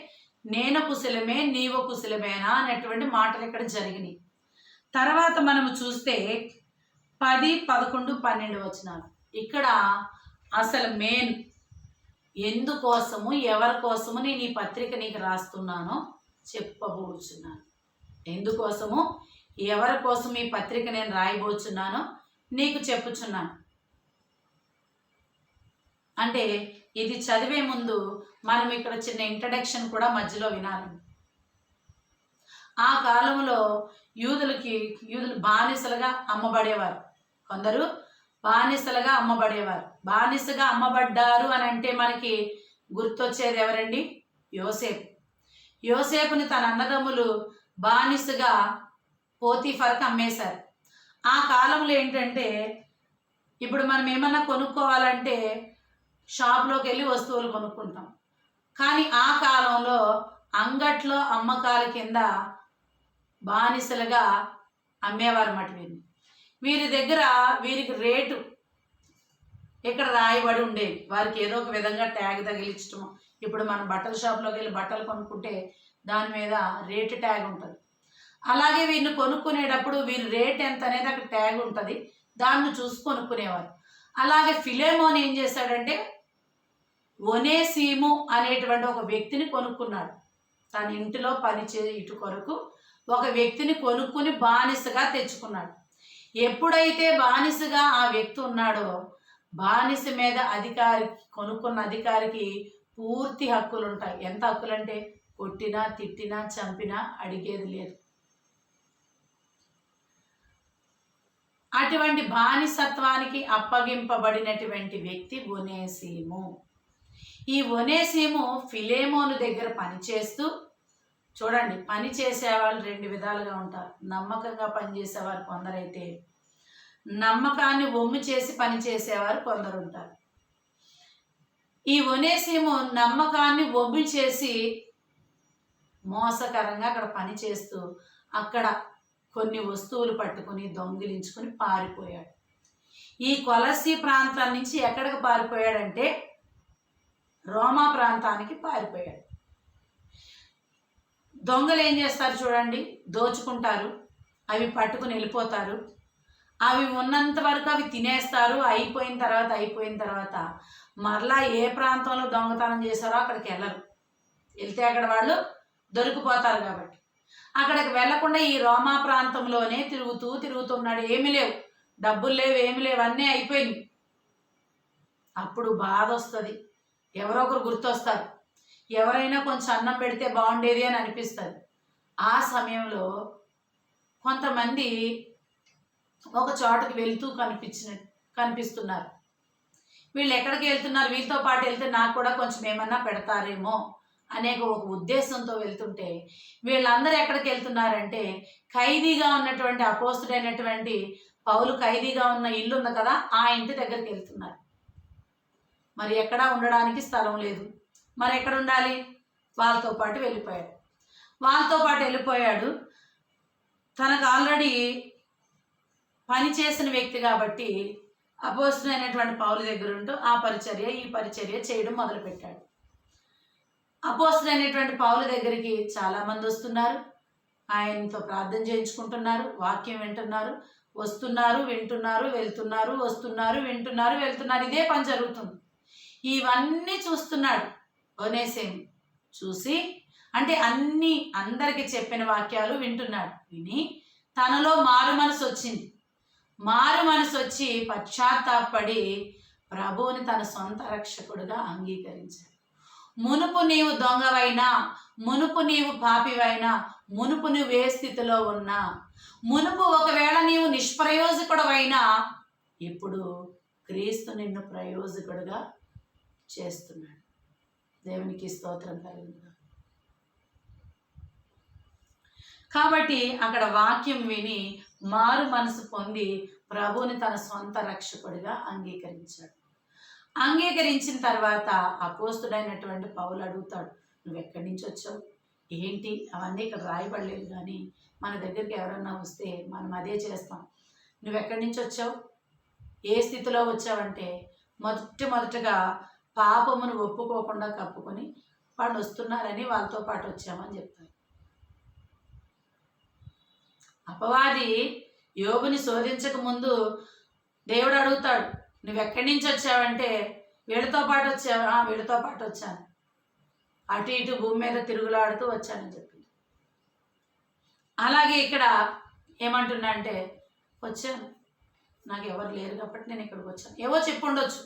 నేను కుశలమే నీవు కుశలమేనా అనేటువంటి మాటలు ఇక్కడ జరిగినాయి. తర్వాత మనము చూస్తే 10, 11, 12 వచనాలు. ఇక్కడ అసలు మెయిన్ ఎందుకోసము ఎవరి కోసము నేను ఈ పత్రిక నీకు రాస్తున్నానో చెప్పబోచున్నాను. ఎందుకోసము ఎవరి కోసం ఈ పత్రిక నేను రాయబోచున్నానో నీకు చెప్పుచున్నాను. అంటే ఇది చదివే ముందు మనం ఇక్కడ చిన్న ఇంట్రడక్షన్ కూడా మధ్యలో వినాలి. ఆ కాలంలో యూదులు బానిసలుగా అమ్మబడేవారు. కొందరు బానిసలుగా అమ్మబడేవారు. బానిసగా అమ్మబడ్డారు అని అంటే మనకి గుర్తొచ్చేది ఎవరండి? యోసేపు. యోసేపుని తన అన్నదమ్ములు బానిసగా పోతీఫర్కి అమ్మేశారు. ఆ కాలంలో ఏంటంటే ఇప్పుడు మనం ఏమన్నా కొనుక్కోవాలంటే షాప్లోకి వెళ్ళి వస్తువులు కొనుక్కుంటాం. కానీ ఆ కాలంలో అంగట్లో అమ్మకాల కింద బానిసలుగా అమ్మేవారు మాట వీరి దగ్గర వీరికి రేటు ఇక్కడ రాయబడి ఉండేది. వారికి ఏదో ఒక విధంగా ట్యాగ్ తగిలించటం. ఇప్పుడు మనం బట్టల షాప్లోకి వెళ్ళి బట్టలు కొనుక్కుంటే దాని మీద రేటు ట్యాగ్ ఉంటుంది. అలాగే వీరిని కొనుక్కునేటప్పుడు వీరి రేట్ ఎంత అనేది అక్కడ ట్యాగ్ ఉంటుంది, దాన్ని చూసి కొనుక్కునేవారు. అలాగే ఫిలోమోను ఏం చేశాడంటే ఒనేసిము అనేటువంటి ఒక వ్యక్తిని కొనుక్కున్నాడు. తన ఇంటిలో పనిచేయుట కొరకు ఒక వ్యక్తిని కొనుక్కుని బానిసగా తెచ్చుకున్నాడు. ఎప్పుడైతే బానిసగా ఆ వ్యక్తి ఉన్నాడో బానిస మీద కొనుక్కున్న అధికారికి పూర్తి హక్కులు ఉంటాయి. ఎంత హక్కులు అంటే కొట్టినా తిట్టినా చంపినా అడిగేది లేదు. అటువంటి బానిసత్వానికి అప్పగింపబడినటువంటి వ్యక్తి ఒనేసిము. ఈ ఒనేసిము ఫిలోమోను దగ్గర పనిచేస్తూ, చూడండి, పని చేసేవాళ్ళు రెండు విధాలుగా ఉంటారు. నమ్మకంగా పనిచేసేవారు కొందరైతే, నమ్మకాన్ని ఒమ్ము చేసి పనిచేసేవారు కొందరు ఉంటారు. ఈ ఒనేసిము నమ్మకాన్ని ఒమ్ము చేసి మోసకరంగా అక్కడ పని చేస్తూ అక్కడ కొన్ని వస్తువులు పట్టుకుని దొంగిలించుకుని పారిపోయాడు. ఈ కొలసీ ప్రాంతం నుంచి ఎక్కడికి పారిపోయాడంటే రోమా ప్రాంతానికి పారిపోయాడు. దొంగలు ఏం చేస్తారు చూడండి, దోచుకుంటారు, అవి పట్టుకుని వెళ్ళిపోతారు. అవి ఉన్నంత వరకు అవి తినేస్తారు. అయిపోయిన తర్వాత మరలా ఏ ప్రాంతంలో దొంగతనం చేశారో అక్కడికి వెళ్ళరు. వెళ్తే అక్కడ వాళ్ళు దొరికిపోతారు కాబట్టి అక్కడికి వెళ్లకుండా ఈ రోమా ప్రాంతంలోనే తిరుగుతున్నాడు. ఏమీ లేవు, డబ్బులు లేవు, ఏమి లేవు, అన్నీ అయిపోయినాయి. అప్పుడు బాధ వస్తుంది. ఎవరో ఒకరు గుర్తొస్తారు, ఎవరైనా కొంచెం అన్నం పెడితే బాగుండేది అని అనిపిస్తుంది. ఆ సమయంలో కొంతమంది ఒక చోటకి వెళ్తూ కనిపిస్తున్నారు. వీళ్ళు ఎక్కడికి వెళ్తున్నారు, వీళ్ళతో పాటు వెళ్తే నాకు కూడా కొంచెం ఏమన్నా పెడతారేమో అనే ఒక ఉద్దేశంతో వెళ్తుంటే వీళ్ళందరూ ఎక్కడికి వెళ్తున్నారంటే ఖైదీగా ఉన్నటువంటి అపోస్తుడైనటువంటి పౌలు ఖైదీగా ఉన్న ఇల్లు ఉంది కదా, ఆ ఇంటి దగ్గరికి వెళ్తున్నారు. మరి ఎక్కడా ఉండడానికి స్థలం లేదు. మరి ఎక్కడ ఉండాలి? వాళ్ళతో పాటు వెళ్ళిపోయాడు. తనకు ఆల్రెడీ పని చేసిన వ్యక్తి కాబట్టి అపోస్తుడైనటువంటి పౌలు దగ్గర ఉంటూ ఈ పరిచర్య చేయడం మొదలుపెట్టాడు. అపోస్తుడైనటువంటి పౌలు దగ్గరికి చాలామంది వస్తున్నారు, ఆయనతో ప్రార్థన చేయించుకుంటున్నారు, వాక్యం వింటున్నారు, వింటున్నారు, వెళ్తున్నారు. ఇదే పని జరుగుతుంది. ఇవన్నీ చూస్తున్నాడు ఒనేసిము. చూసి అంటే అందరికీ చెప్పిన వాక్యాలు వింటున్నాడు. విని తనలో మారు మనసు వచ్చి పశ్చాత్తాపడి ప్రభువుని తన సొంత రక్షకుడుగా అంగీకరించాడు. మునుపు నీవు దొంగవైనా, మునుపు నీవు పాపివైనా, మునుపు నువ్వు ఏ స్థితిలో ఉన్నా, మునుపు ఒకవేళ నీవు నిష్ప్రయోజకుడవైనా, ఇప్పుడు క్రీస్తు నిన్ను ప్రయోజకుడుగా చేస్తున్నాడు. దేవునికి స్తోత్రం కలుగును. కాబట్టి అక్కడ వాక్యం విని మారు మనసు పొంది ప్రభువుని తన సొంత రక్షకుడిగా అంగీకరించాడు. అంగీకరించిన తర్వాత అపోస్తుడైనటువంటి పౌలు అడుగుతాడు, నువ్వు ఎక్కడి నుంచి వచ్చావు, ఏంటి? అవన్నీ ఇక్కడ రాయబడలేదు, కానీ మన దగ్గరికి ఎవరన్నా వస్తే మనం అదే చేస్తాం. నువ్వు ఎక్కడి నుంచి వచ్చావు, ఏ స్థితిలో వచ్చావంటే మొదటగా పాపమును ఒప్పుకోకుండా కప్పుకొని వాళ్ళు వస్తున్నారని వాళ్ళతో పాటు వచ్చామని చెప్తారు. అపవాది యోబుని శోధించక ముందు దేవుడు అడుగుతాడు, నువ్వు ఎక్కడి నుంచి వచ్చావంటే వీళ్ళతో పాటు వచ్చావా? వీళ్ళతో పాటు వచ్చాను, అటు ఇటు భూమి మీద తిరుగులాడుతూ వచ్చానని చెప్పింది. అలాగే ఇక్కడ ఏమంటున్నా అంటే వచ్చాను, నాకు ఎవరు లేరు కాబట్టి నేను ఇక్కడికి వచ్చాను. ఏవో చెప్పుండొచ్చు,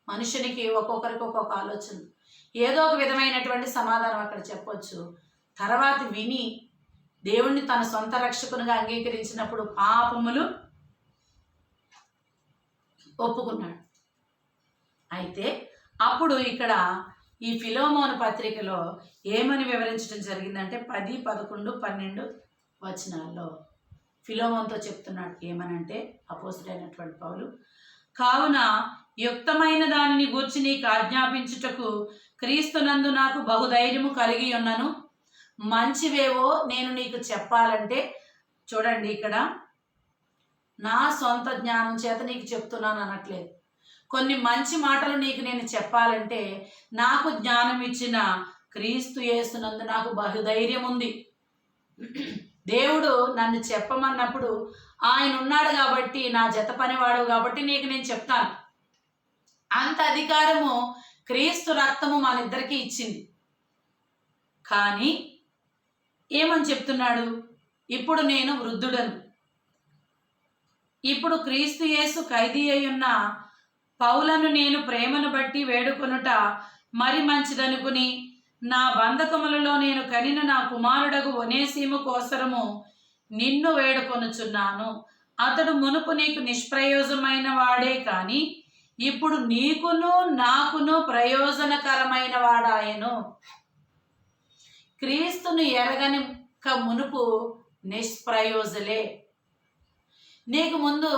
మనుషునికి ఒక్కొక్కరికి ఒక్కొక్క ఆలోచన, ఏదో ఒక విధమైనటువంటి సమాధానం అక్కడ చెప్పొచ్చు. తర్వాత విని దేవుణ్ణి తన సొంత రక్షకునిగా అంగీకరించినప్పుడు పాపములు ఒప్పుకున్నాడు. అయితే అప్పుడు ఇక్కడ ఈ ఫిలోమోను పత్రికలో ఏమని వివరించడం జరిగిందంటే 10, 11, 12 వచనాల్లో ఫిలోమోన్తో చెప్తున్నాడు. ఏమనంటే అపోస్తుడైనటువంటి పౌలు, కావున యుక్తమైన దానిని గూర్చి నీకు ఆజ్ఞాపించుటకు క్రీస్తునందు నాకు బహుధైర్యము కలిగి ఉన్నను. మంచివేవో నేను నీకు చెప్పాలంటే, చూడండి ఇక్కడ నా సొంత జ్ఞానం చేత నీకు చెప్తున్నాను అనట్లేదు. కొన్ని మంచి మాటలు నీకు నేను చెప్పాలంటే నాకు జ్ఞానం ఇచ్చిన క్రీస్తు యేసునందు నాకు బహుధైర్యం ఉంది. దేవుడు నన్ను చెప్పమన్నప్పుడు ఆయన ఉన్నాడు కాబట్టి, నా జత పనివాడు కాబట్టి నీకు నేను చెప్తాను. అంత అధికారము క్రీస్తు రక్తము మన ఇద్దరికీ ఇచ్చింది. కానీ ఏమని చెప్తున్నాడు, ఇప్పుడు నేను వృద్ధుడను, ఇప్పుడు క్రీస్తు యేసు ఖైదీ అయ్యున్న పౌలను నేను ప్రేమను బట్టి వేడుకొనుట మరి మంచిదనుకుని నా బంధకములలో నేను కనిన నా కుమారుడగు ఒనేసిము కోసరము నిన్ను వేడుకొనుచున్నాను. అతడు మునుపు నీకు నిష్ప్రయోజనమైన వాడే కానీ ఇప్పుడు నీకును నాకును ప్రయోజనకరమైన వాడాయను. క్రీస్తును ఎరగనిక మునుపు నిష్ప్రయోజలే. నీకు ముందు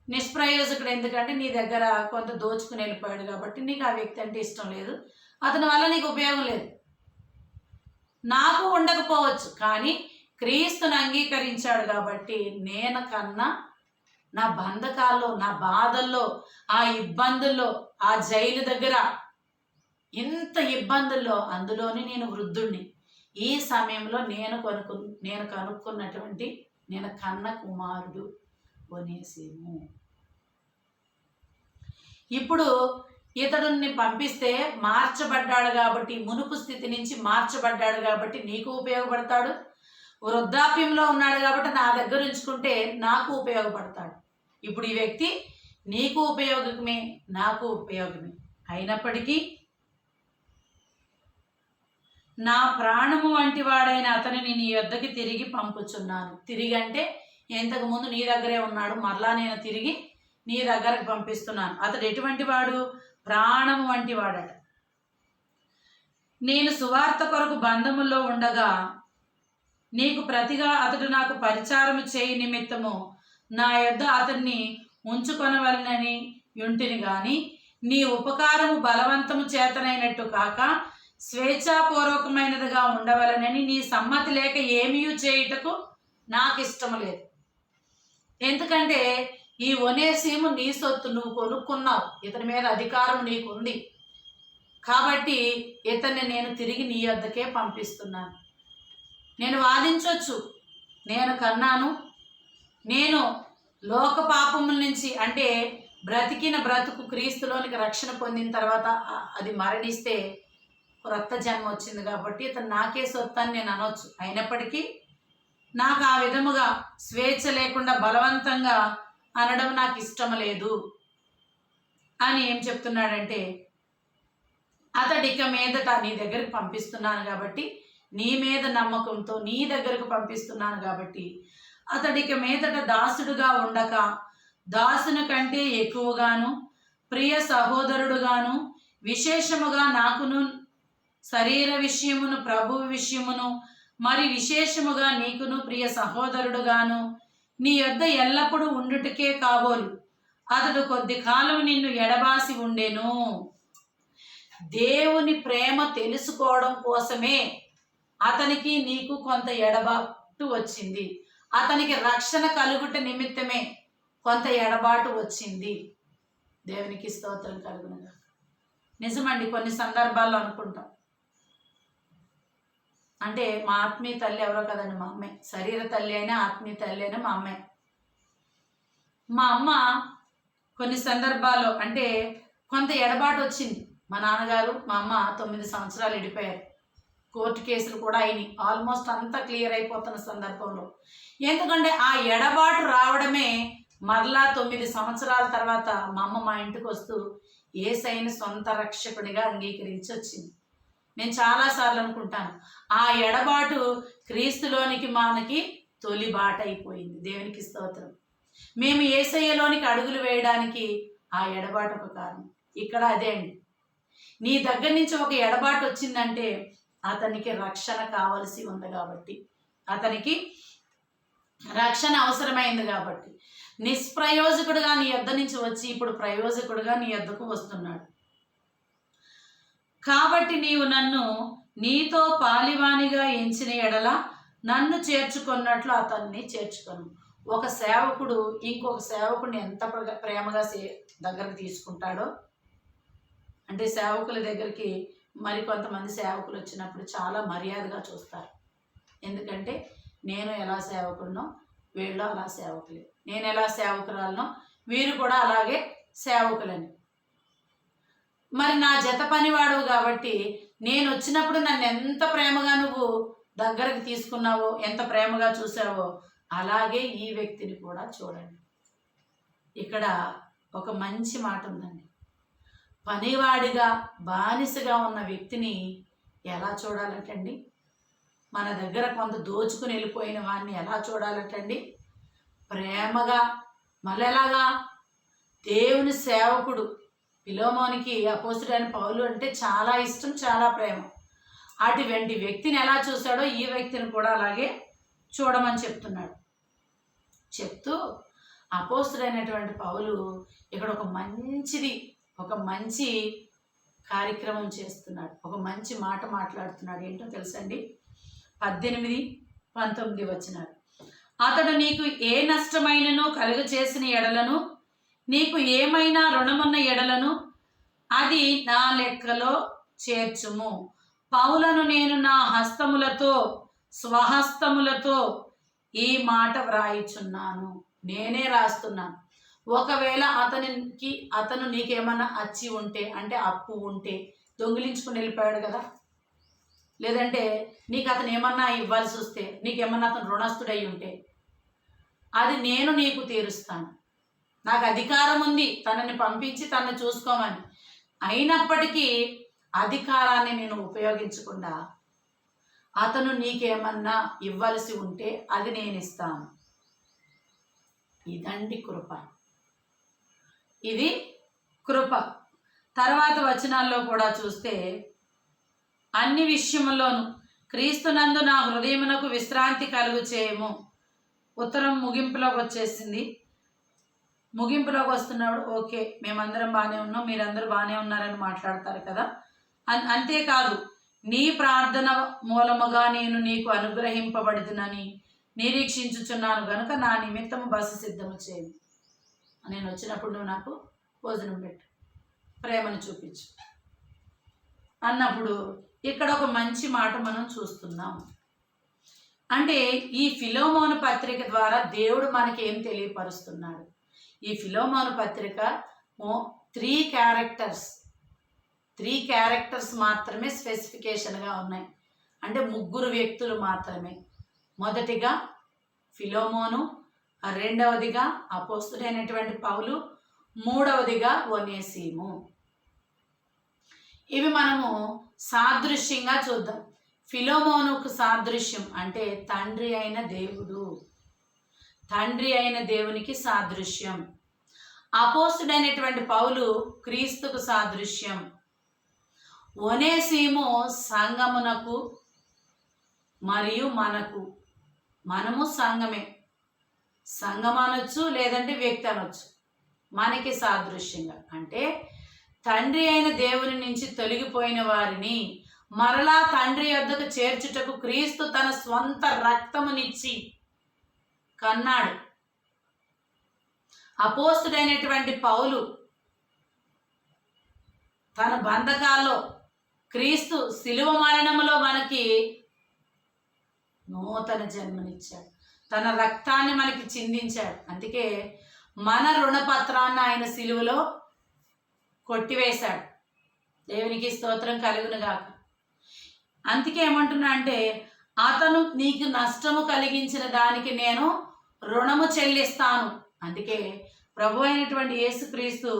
నిష్ప్రయోజకుడు, ఎందుకంటే నీ దగ్గర కొంత దోచుకుని వెళ్ళిపోయాడు కాబట్టి నీకు ఆ వ్యక్తి అంటే ఇష్టం లేదు, అతని వల్ల నీకు ఉపయోగం లేదు. నాకు ఉండకపోవచ్చు, కానీ క్రీస్తుని అంగీకరించాడు కాబట్టి నేను కన్నా నా బంధకాల్లో, నా బాధల్లో, ఆ ఇబ్బందుల్లో, ఆ జైలు దగ్గర ఇంత ఇబ్బందుల్లో అందులోని నేను వృద్ధుణ్ణి. ఈ సమయంలో నేను కనుక్కున్నటువంటి నేను కన్న కుమారుడు ఒనేసిము. ఇప్పుడు ఇతడుని పంపిస్తే మార్చబడ్డాడు కాబట్టి, మునుపు స్థితి నుంచి మార్చబడ్డాడు కాబట్టి నీకు ఉపయోగపడతాడు. వృద్ధాప్యంలో ఉన్నాడు కాబట్టి నా దగ్గర ఉంచుకుంటే నాకు ఉపయోగపడతాడు. ఇప్పుడు ఈ వ్యక్తి నీకు ఉపయోగమే, నాకు ఉపయోగమే. అయినప్పటికీ నా ప్రాణము వంటి వాడైన అతనిని నీ యొద్దకి తిరిగి పంపుచున్నాను. తిరిగి అంటే ఇంతకుముందు నీ దగ్గరే ఉన్నాడు, మరలా నేను తిరిగి నీ దగ్గరకు పంపిస్తున్నాను. అతడు ఎటువంటి వాడు? ప్రాణము వంటి వాడట. నేను సువార్త కొరకు బంధముల్లో ఉండగా నీకు ప్రతిగా అతడు నాకు పరిచారము చేయి నిమిత్తము నా యొద్ద అతన్ని ఉంచుకొనవలనని యుంటిని గాని నీ ఉపకారము బలవంతము చేతనైనట్టు కాక స్వేచ్ఛాపూర్వకమైనదిగా ఉండవలనని నీ సమ్మతి లేక ఏమీ చేయుటకు నాకు ఇష్టము లేదు. ఎందుకంటే ఈ ఒనేసిము నీ సొత్తు, నువ్వు కొనుక్కున్నావు, ఇతని మీద అధికారం నీకుంది కాబట్టి ఇతన్ని నేను తిరిగి నీ వద్దకే పంపిస్తున్నాను. నేను వాదించవచ్చు, నేను కన్నాను, నేను లోక పాపముల నుంచి అంటే బ్రతికిన బ్రతుకు క్రీస్తులోనికి రక్షణ పొందిన తర్వాత అది మరణిస్తే క్రొత్త జన్మ వచ్చింది కాబట్టి ఇతను నాకే సొత్తు అని నేను అనొచ్చు. అయినప్పటికీ నాకు ఆ విధముగా స్వేచ్ఛ లేకుండా బలవంతంగా అనడం నాకు ఇష్టం లేదు అని ఏం చెప్తున్నాడంటే, అతడిక మీదట నీ దగ్గరికి పంపిస్తున్నాను కాబట్టి, నీ మీద నమ్మకంతో నీ దగ్గరకు పంపిస్తున్నాను కాబట్టి అతడిక మీదట దాసుడుగా ఉండక దాసుని కంటే ఎక్కువగాను ప్రియ సహోదరుడుగాను విశేషముగా నాకును శరీర విషయమును ప్రభు విషయమును మరి విశేషముగా నీకును ప్రియ సహోదరుడుగాను నీ యొద్ద ఎల్లప్పుడూ ఉండుటకే కాబోలు అతడు కొద్ది కాలం నిన్ను ఎడబాసి ఉండెను. దేవుని ప్రేమ తెలుసుకోవడం కోసమే అతనికి నీకు కొంత ఎడబాటు వచ్చింది. అతనికి రక్షణ కలుగుట నిమిత్తమే కొంత ఎడబాటు వచ్చింది. దేవునికి స్తోత్రం కలుగునుగా. నిజమండి, కొన్ని సందర్భాల్లో అనుకుంటాం అంటే మా ఆత్మీయ తల్లి ఎవరో కదండి, మా అమ్మే. శరీర తల్లి అయినా ఆత్మీయ తల్లి అయినా మా అమ్మే. మా అమ్మ కొన్ని సందర్భాల్లో అంటే కొంత ఎడబాటు వచ్చింది. మా నాన్నగారు మా అమ్మ 9 సంవత్సరాలు విడిపోయారు. కోర్టు కేసులు కూడా అయినాయి. ఆల్మోస్ట్ అంతా క్లియర్ అయిపోతున్న సందర్భంలో ఎందుకంటే ఆ ఎడబాటు రావడమే మరలా 9 సంవత్సరాల తర్వాత మా అమ్మ మా ఇంటికి వస్తూ యేసయ్యని సొంత రక్షకుడిగా అంగీకరించి వచ్చింది. నేను చాలాసార్లు అనుకుంటాను, ఆ ఎడబాటు క్రీస్తులోనికి మనకి తొలి బాట అయిపోయింది. దేవునికి స్తోత్రం. మేము యేసయ్యలోనికి అడుగులు వేయడానికి ఆ ఎడబాటు ఒక కారణం. ఇక్కడ అదే అండి, నీ దగ్గర నుంచి ఒక ఎడబాటు వచ్చిందంటే అతనికి రక్షణ కావలసి ఉంది కాబట్టి, అతనికి రక్షణ అవసరమైంది కాబట్టి నిష్ప్రయోజకుడుగా నీ యొద్ద నుంచి వచ్చి ఇప్పుడు ప్రయోజకుడుగా నీ యొద్దకు వస్తున్నాడు. కాబట్టి నీవు నన్ను నీతో పాలివానిగా ఎంచిన ఎడల నన్ను చేర్చుకున్నట్లు అతన్ని చేర్చుకొను. ఒక సేవకుడు ఇంకొక సేవకుడిని ఎంత ప్రేమగా దగ్గరకు తీసుకుంటాడో అంటే సేవకుల దగ్గరికి మరి కొంతమంది సేవకులు వచ్చినప్పుడు చాలా మర్యాదగా చూస్తారు. ఎందుకంటే నేను ఎలా సేవకుడినో వీళ్ళు అలా సేవకులే, నేను ఎలా సేవకురాలనో వీరు కూడా అలాగే సేవకులని. మరి నా జత పనివాడు కాబట్టి నేను వచ్చినప్పుడు నన్ను ఎంత ప్రేమగా నువ్వు దగ్గరకు తీసుకున్నావో, ఎంత ప్రేమగా చూసావో అలాగే ఈ వ్యక్తిని కూడా చూడండి. ఇక్కడ ఒక మంచి మాట ఉందండి. పనివాడిగా బానిసగా ఉన్న వ్యక్తిని ఎలా చూడాలటండి? మన దగ్గర కొంత దోచుకుని వెళ్ళిపోయిన వాడిని ఎలా చూడాలటండి? ప్రేమగా. మళ్ళీ ఎలాగా? దేవుని సేవకుడు ఫిలోమోనికి అపోస్తుడైన పౌలు అంటే చాలా ఇష్టం, చాలా ప్రేమ. అటువంటి వ్యక్తిని ఎలా చూశాడో ఈ వ్యక్తిని కూడా అలాగే చూడమని చెప్తున్నాడు. చెప్తూ అపోస్తుడైనటువంటి పౌలు ఇక్కడ ఒక మంచి కార్యక్రమం చేస్తున్నాడు, ఒక మంచి మాట మాట్లాడుతున్నాడు. ఏంటో తెలుసండి, 18, 19 వచనాలు. అతడు నీకు ఏ నష్టమైనను కలుగు చేసిన ఎడలను, నీకు ఏమైనా రుణమున్న ఎడలను అది నా లెక్కలో చేర్చుము. పౌలను నేను నా హస్తములతో స్వహస్తములతో ఈ మాట వ్రాయిచున్నాను. నేనే రాస్తున్నాను. ఒకవేళ అతను నీకేమన్నా అచ్చి ఉంటే, అంటే అప్పు ఉంటే, దొంగిలించుకుని వెళ్ళిపోయాడు కదా, లేదంటే నీకు అతను ఏమన్నా ఇవ్వాల్సి వస్తే, నీకేమన్నా అతను రుణస్థుడై ఉంటే, అది నేను నీకు తీరుస్తాను. నాకు అధికారం ఉంది తనని పంపించి తనని చూసుకోమని. అయినప్పటికీ అధికారాన్ని నేను ఉపయోగించకుండా అతను నీకేమన్నా ఇవ్వాల్సి ఉంటే అది నేను ఇస్తాను. ఇదండి కృప. ఇది కృప. తర్వాత వచనాల్లో కూడా చూస్తే, అన్ని విషయములోను క్రీస్తునందు నా హృదయమునకు విశ్రాంతి కలుగు చేయము. ఉత్తరం ముగింపులోకి వచ్చేసింది. ముగింపులోకి వస్తున్నప్పుడు ఓకే, మేమందరం బాగానే ఉన్నాం, మీరందరూ బాగానే ఉన్నారని మాట్లాడతారు కదా. అంతేకాదు, నీ ప్రార్థన మూలముగా నేను నీకు అనుగ్రహింపబడుతునని నిరీక్షించుచున్నాను గనుక నా నిమిత్తము బస సిద్ధము చేయి. నేను వచ్చినప్పుడు నువ్వు నాకు భోజనం పెట్టు, ప్రేమను చూపించు అన్నప్పుడు ఇక్కడ ఒక మంచి మాట మనం చూస్తున్నాం. అంటే ఈ ఫిలోమోను పత్రిక ద్వారా దేవుడు మనకి ఏం తెలియపరుస్తున్నాడు? ఈ ఫిలోమోను పత్రిక 3 క్యారెక్టర్స్ మాత్రమే స్పెసిఫికేషన్గా ఉన్నాయి. అంటే 3 వ్యక్తులు మాత్రమే. మొదటిగా ఫిలోమోను, రెండవదిగా అపోస్తుడైనటువంటి పౌలు, మూడవదిగా ఒనేసిము. ఇవి మనము సాదృశ్యంగా చూద్దాం. ఫిలోమోనుకు సాదృశ్యం అంటే తండ్రి అయిన దేవుడు, తండ్రి అయిన దేవునికి సాదృశ్యం. అపోస్తుడైనటువంటి పౌలు క్రీస్తుకు సాదృశ్యం. ఒనేసిము సంఘమునకు మరియు మనము సంఘమే. సంఘం అనొచ్చు, లేదంటే వ్యక్తి అనొచ్చు. మనకి సాదృశ్యంగా అంటే తండ్రి అయిన దేవుని నుంచి తొలగిపోయిన వారిని మరలా తండ్రి యొద్దకు చేర్చుటకు క్రీస్తు తన స్వంత రక్తమునిచ్చి కన్నాడు. అపోస్తుడైనటువంటి పౌలు తన బంధకాల్లో క్రీస్తు శిలువ మరణములో మనకి నూతన జన్మనిచ్చాడు, తన రక్తాన్ని మనకి చిందించాడు. అందుకే మన రుణపత్రాన్ని ఆయన శిలువలో కొట్టివేశాడు. దేవునికి స్తోత్రం కలుగునుగాక. అందుకే ఏమంటున్నా అంటే, అతను నీకు నష్టము కలిగించిన దానికి నేను రుణము చెల్లిస్తాను. అందుకే ప్రభు అయినటువంటి యేసుక్రీస్తు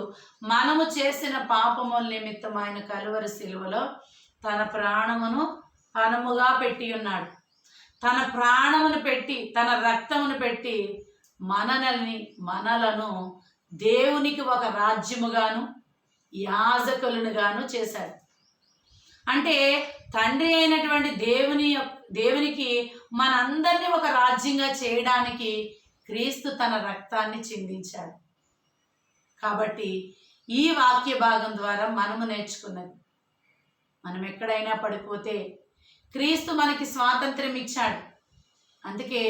మనము చేసిన పాపముల నిమిత్తం ఆయన కలువరి శిలువలో తన ప్రాణమును పణముగా పెట్టి ఉన్నాడు. తన ప్రాణమును పెట్టి, తన రక్తమును పెట్టి మనలను దేవునికి ఒక రాజ్యముగాను యాజకులనుగాను చేశాడు. అంటే తండ్రి అయినటువంటి దేవునికి మనందరినీ ఒక రాజ్యంగా చేయడానికి క్రీస్తు తన రక్తాన్ని చిందించాడు. కాబట్టి ఈ వాక్య భాగం ద్వారా మనము నేర్చుకున్నది, మనం ఎక్కడైనా పడిపోతే క్రీస్తు మనకి స్వాతంత్ర్యం ఇచ్చాడు. అందుకే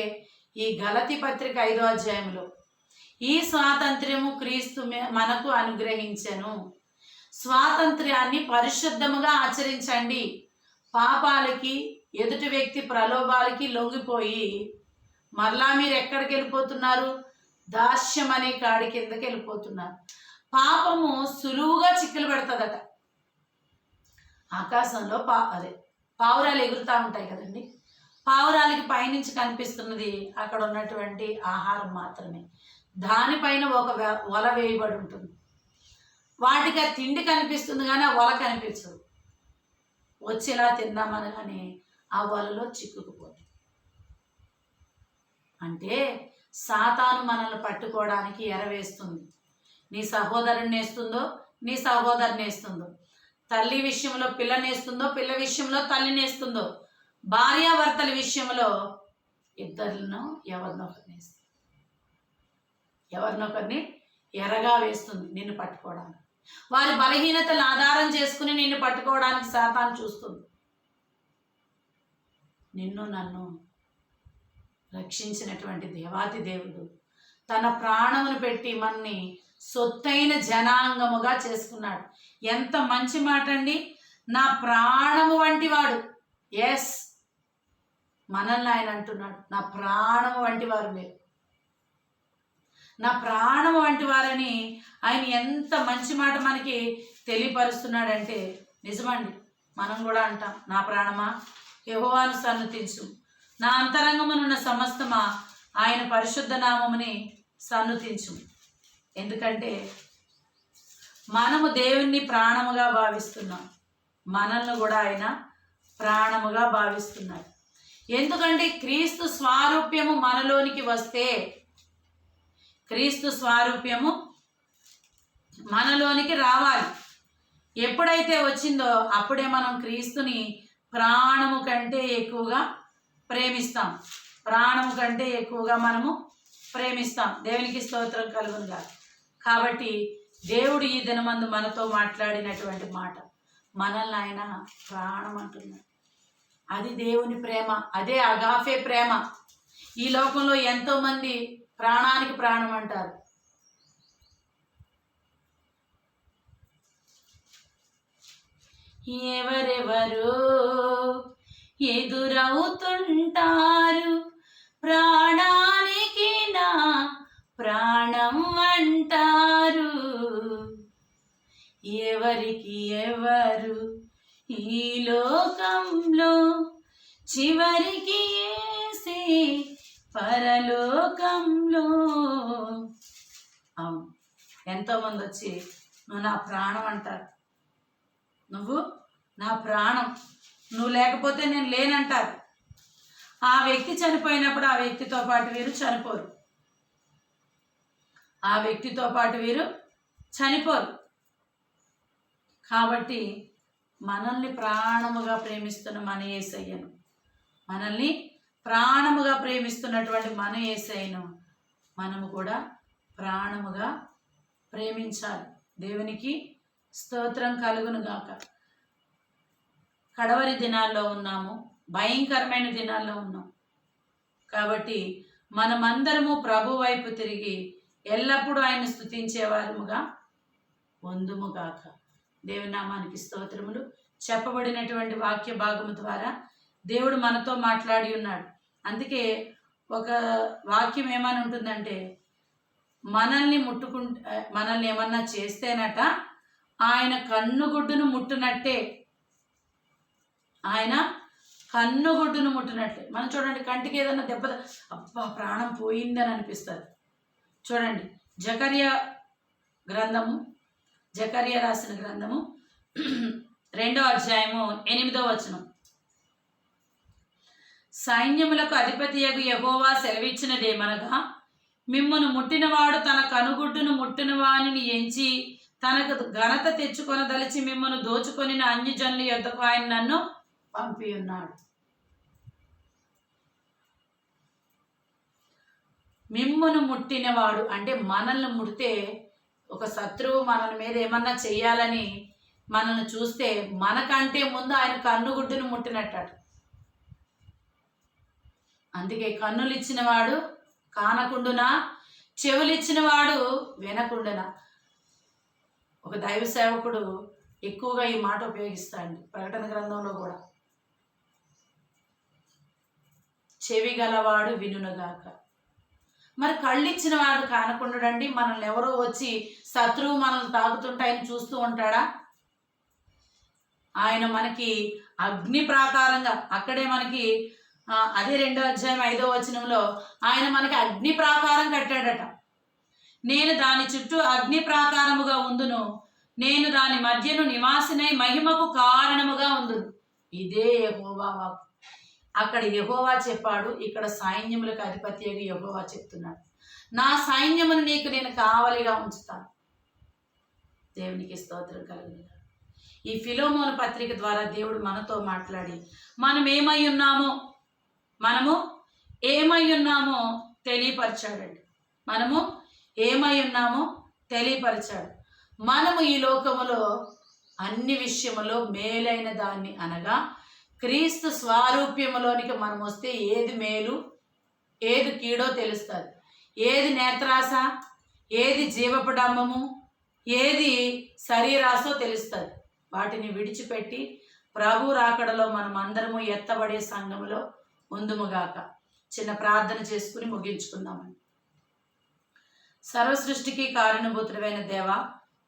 ఈ గలతీ పత్రిక 5వ అధ్యాయంలో ఈ స్వాతంత్ర్యము క్రీస్తు మనకు అనుగ్రహించెను. స్వాతంత్ర్యాన్ని పరిశుద్ధముగా ఆచరించండి. పాపాలకి, ఎదుటి వ్యక్తి ప్రలోభాలకి లొంగిపోయి మరలా మీరు ఎక్కడికి వెళ్ళిపోతున్నారు? దాస్యం అనే కాడి కిందకి వెళ్ళిపోతున్నారు. పాపము సులువుగా చిక్కులు పెడుతుందట. ఆకాశంలో పావురాలు ఎగురుతూ ఉంటాయి కదండి. పావురాలకి పైనుంచి కనిపిస్తున్నది అక్కడ ఉన్నటువంటి ఆహారం మాత్రమే. దానిపైన ఒక వల వేయబడి ఉంటుంది. వాటికి ఆ తిండి కనిపిస్తుంది కానీ ఆ వల కనిపించదు. వచ్చేలా తిందామనగానే ఆ వలలో చిక్కుకుపోతుంది. అంటే సాతాను మనల్ని పట్టుకోవడానికి ఎరవేస్తుంది. నీ సహోదరుని వేస్తుందో, నీ సహోదరుని వేస్తుందో, తల్లి విషయంలో పిల్లనేస్తుందో, పిల్ల విషయంలో తల్లినేస్తుందో, భార్యాభర్తల విషయంలో ఇద్దరినో ఎవరినొకరిని ఎరగా వేస్తుంది నిన్ను పట్టుకోవడానికి. వారి బలహీనతలను ఆధారం చేసుకుని నిన్ను పట్టుకోవడానికి సాతాను చూస్తుంది. నిన్ను నన్ను రక్షించినటువంటి దేవాతి దేవుడు తన ప్రాణమును పెట్టి మనని సొత్తైన జనాంగముగా చేసుకున్నాడు. ఎంత మంచి మాట అండి. నా ప్రాణము వంటి వాడు. ఎస్, మనల్ని ఆయన అంటున్నాడు, నా ప్రాణము వంటి వారు లేరు, నా ప్రాణము వంటి వారని ఆయన ఎంత మంచి మాట మనకి తెలియపరుస్తున్నాడంటే నిజమండి. మనం కూడా అంటాం, నా ప్రాణమా యెహోవాను సన్నుతించు, నా అంతరంగమునున్న సమస్తమా ఆయన పరిశుద్ధ నామముని సన్నుతించు. ఎందుకంటే మనము దేవుణ్ణి ప్రాణముగా భావిస్తున్నాం, మనల్ని కూడా ఆయన ప్రాణముగా భావిస్తున్నాడు. ఎందుకంటే క్రీస్తు స్వారూప్యము మనలోనికి వస్తే, క్రీస్తు స్వారూప్యము మనలోనికి రావాలి. ఎప్పుడైతే వచ్చిందో అప్పుడే మనం క్రీస్తుని ప్రాణము కంటే ఎక్కువగా ప్రేమిస్తాం, ప్రాణము కంటే ఎక్కువగా మనము ప్రేమిస్తాం. దేవునికి స్తోత్రం కలుగునుగా. కాబట్టి దేవుడు ఈ దినమందు మనతో మాట్లాడినటువంటి మాట, మనల్ని ఆయన ప్రాణం అంటున్నాడు. అది దేవుని ప్రేమ, అదే అగాఫే ప్రేమ. ఈ లోకంలో ఎంతోమంది ప్రాణానికి ప్రాణం అంటారు. ఎవరెవరు ఎదురవుతుంటారు, ప్రాణానికి నా ప్రాణం అంటారు. ఎవరికి ఎవరు ఈ లోకంలో, చివరికి యేసే పరలోకంలో. అవును, ఎంతోమంది వచ్చి నువ్వు నా ప్రాణం అంటారు, నువ్వు నా ప్రాణం, నువ్వు లేకపోతే నేను లేనంటారు. ఆ వ్యక్తి చనిపోయినప్పుడు ఆ వ్యక్తితో పాటు వీరు చనిపోరు, ఆ వ్యక్తితో పాటు వీరు చనిపోరు. కాబట్టి మనల్ని ప్రాణముగా ప్రేమిస్తున్న మన యేసయ్యను, మనల్ని ప్రాణముగా ప్రేమిస్తున్నటువంటి మన యేసయ్యను మనము కూడా ప్రాణముగా ప్రేమించాలి. దేవునికి స్తోత్రం కలుగునుగాక. కడవరి దినాల్లో ఉన్నాము, భయంకరమైన దినాల్లో ఉన్నాం. కాబట్టి మనమందరము ప్రభు వైపు తిరిగి ఎల్లప్పుడూ ఆయన స్తుతించేవారముగా ఉందుముగాక. దేవుని నామానికి స్తోత్రములు. చెప్పబడినటువంటి వాక్య భాగము ద్వారా దేవుడు మనతో మాట్లాడి ఉన్నాడు. అందుకే ఒక వాక్యం ఏమని ఉంటుందంటే, మనల్ని మనల్ని ఏమన్నా చేస్తేనట ఆయన కన్నుగుడ్డును ముట్టునట్టే, ఆయన కన్నుగుడ్డును ముట్టినట్లే. మనం చూడండి, కంటికి ఏదన్నా దెబ్బ, అబ్బా ప్రాణం పోయిందని అనిపిస్తుంది. చూడండి, జకర్యా రాసిన గ్రంథము 2వ అధ్యాయము 8వ వచనం. సైన్యములకు అధిపతియగు యెహోవా సెలవిచ్చినదేమనగా, మిమ్మును ముట్టినవాడు తన కనుగుడ్డును ముట్టిన వానిని ఎంచి తనకు ఘనత తెచ్చుకొనదలిచి మిమ్మను దోచుకొనిన అన్యజనుల యొద్దకు ఆయన నన్ను పంపి ఉన్నాడు. మిమ్మును ముట్టినవాడు అంటే మనల్ని ముడితే, ఒక శత్రువు మన మీద ఏమన్నా చెయ్యాలని మనల్ని చూస్తే మనకంటే ముందు ఆయన కన్నుగుడ్డును ముట్టినట్టు. అందుకే కన్నులు ఇచ్చినవాడు కానకుండునా, చెవులు ఇచ్చినవాడు వినకుండునా. ఒక దైవ సేవకుడు ఎక్కువగా ఈ మాట ఉపయోగిస్తాడు ప్రకటన గ్రంథంలో కూడా. చెవి గలవాడు వినుగాక. మరి కళ్ళు ఇచ్చిన వాడు కానకుండాడండి, మనల్ని ఎవరో వచ్చి శత్రువు మనల్ని తాకుతుంటే ఆయన చూస్తూ ఉంటాడా? ఆయన మనకి అగ్ని ప్రాకారంగా, అక్కడే మనకి అదే 2వ అధ్యాయం 5వ వచనంలో ఆయన మనకి అగ్ని ప్రాకారం కట్టాడట. నేను దాని చుట్టూ అగ్ని ప్రాకారముగా ఉందును, నేను దాని మధ్యను నివాసినై మహిమకు కారణముగా ఉందును. ఇదే యెహోవా వాక్కు. అక్కడ యెహోవా చెప్పాడు, ఇక్కడ సైన్యములకు అధిపతి యెహోవా చెప్తున్నాడు. నా సైన్యమును నీకు నేను కావలిగా ఉంచుతాను. దేవునికి స్తోత్రం కలుగును. ఈ ఫిలోమోను పత్రిక ద్వారా దేవుడు మనతో మాట్లాడి మనము ఏమై ఉన్నామో తెలియపరిచాడండి. మనము ఏమై ఉన్నామో తెలియపరిచాడు. మనము ఈ లోకములో అన్ని విషయములో మేలైన దాన్ని అనగా క్రీస్తు స్వారూప్యములోనికి మనం వస్తే ఏది మేలు ఏది కీడో తెలుస్తుంది. ఏది నేత్రాస, ఏది జీవపడంబము, ఏది శరీరాసో తెలుస్తుంది. వాటిని విడిచిపెట్టి ప్రభు రాకడలో మనం అందరము ఎత్తబడే సంఘములో ఉందుముగాక. చిన్న ప్రార్థన చేసుకుని ముగించుకుందామని. సర్వ సృష్టికి కారణభూతుడైన దేవా,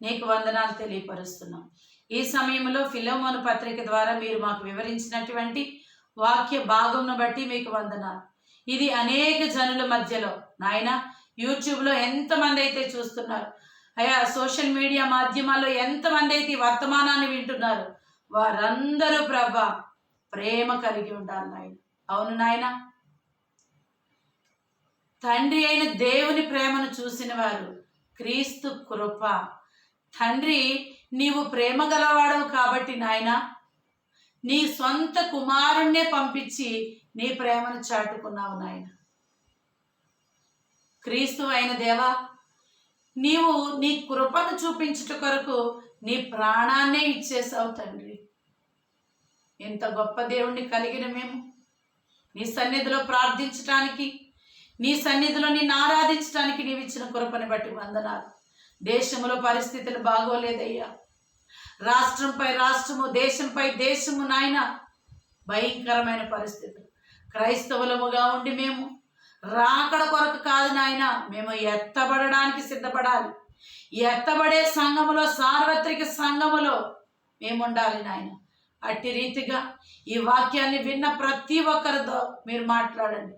నీకు వందనాలు తెలియపరుస్తున్నాం. ఈ సమయంలో ఫిలోమోను పత్రిక ద్వారా మీరు మాకు వివరించినటువంటి వాక్య భాగంను బట్టి మీకు వందనాలు. ఇది అనేక జనుల మధ్యలో నాయన, యూట్యూబ్లో ఎంతమంది అయితే చూస్తున్నారు, అయా సోషల్ మీడియా మాధ్యమాల్లో ఎంతమంది అయితే ఈ వర్తమానాన్ని వింటున్నారు, వారందరూ ప్రభా ప్రేమ కలిగి ఉండాలి నాయన. అవును నాయన, తండ్రి అయిన దేవుని ప్రేమను చూసిన వారు క్రీస్తు కృప. తండ్రి, నీవు ప్రేమ గలవాడవు కాబట్టి నాయన, నీ సొంత కుమారుణ్ణే పంపించి నీ ప్రేమను చాటుకున్నావు నాయన. క్రీస్తు అయిన దేవా, నీవు నీ కృపను చూపించుట కొరకు నీ ప్రాణాన్నే ఇచ్చేసావు తండ్రి. ఎంత గొప్ప దేవుణ్ణి కలిగిన మేము నీ సన్నిధిలో ప్రార్థించటానికి, నీ సన్నిధిలో నిన్ను ఆరాధించడానికి నీవు ఇచ్చిన కృపని బట్టి వందనాలు. దేశంలో పరిస్థితులు బాగోలేదయ్యా. రాష్ట్రంపై రాష్ట్రము, దేశంపై దేశము నాయన భయంకరమైన పరిస్థితులు. క్రైస్తవులముగా ఉండి మేము రాకడ కొరకు కాదు నాయన, మేము ఎత్తబడడానికి సిద్ధపడాలి. ఎత్తబడే సంఘములో, సార్వత్రిక సంఘములో మేము ఉండాలి నాయన. అట్టి రీతిగా ఈ వాక్యాన్ని విన్న ప్రతి ఒక్కరితో మీరు మాట్లాడండి.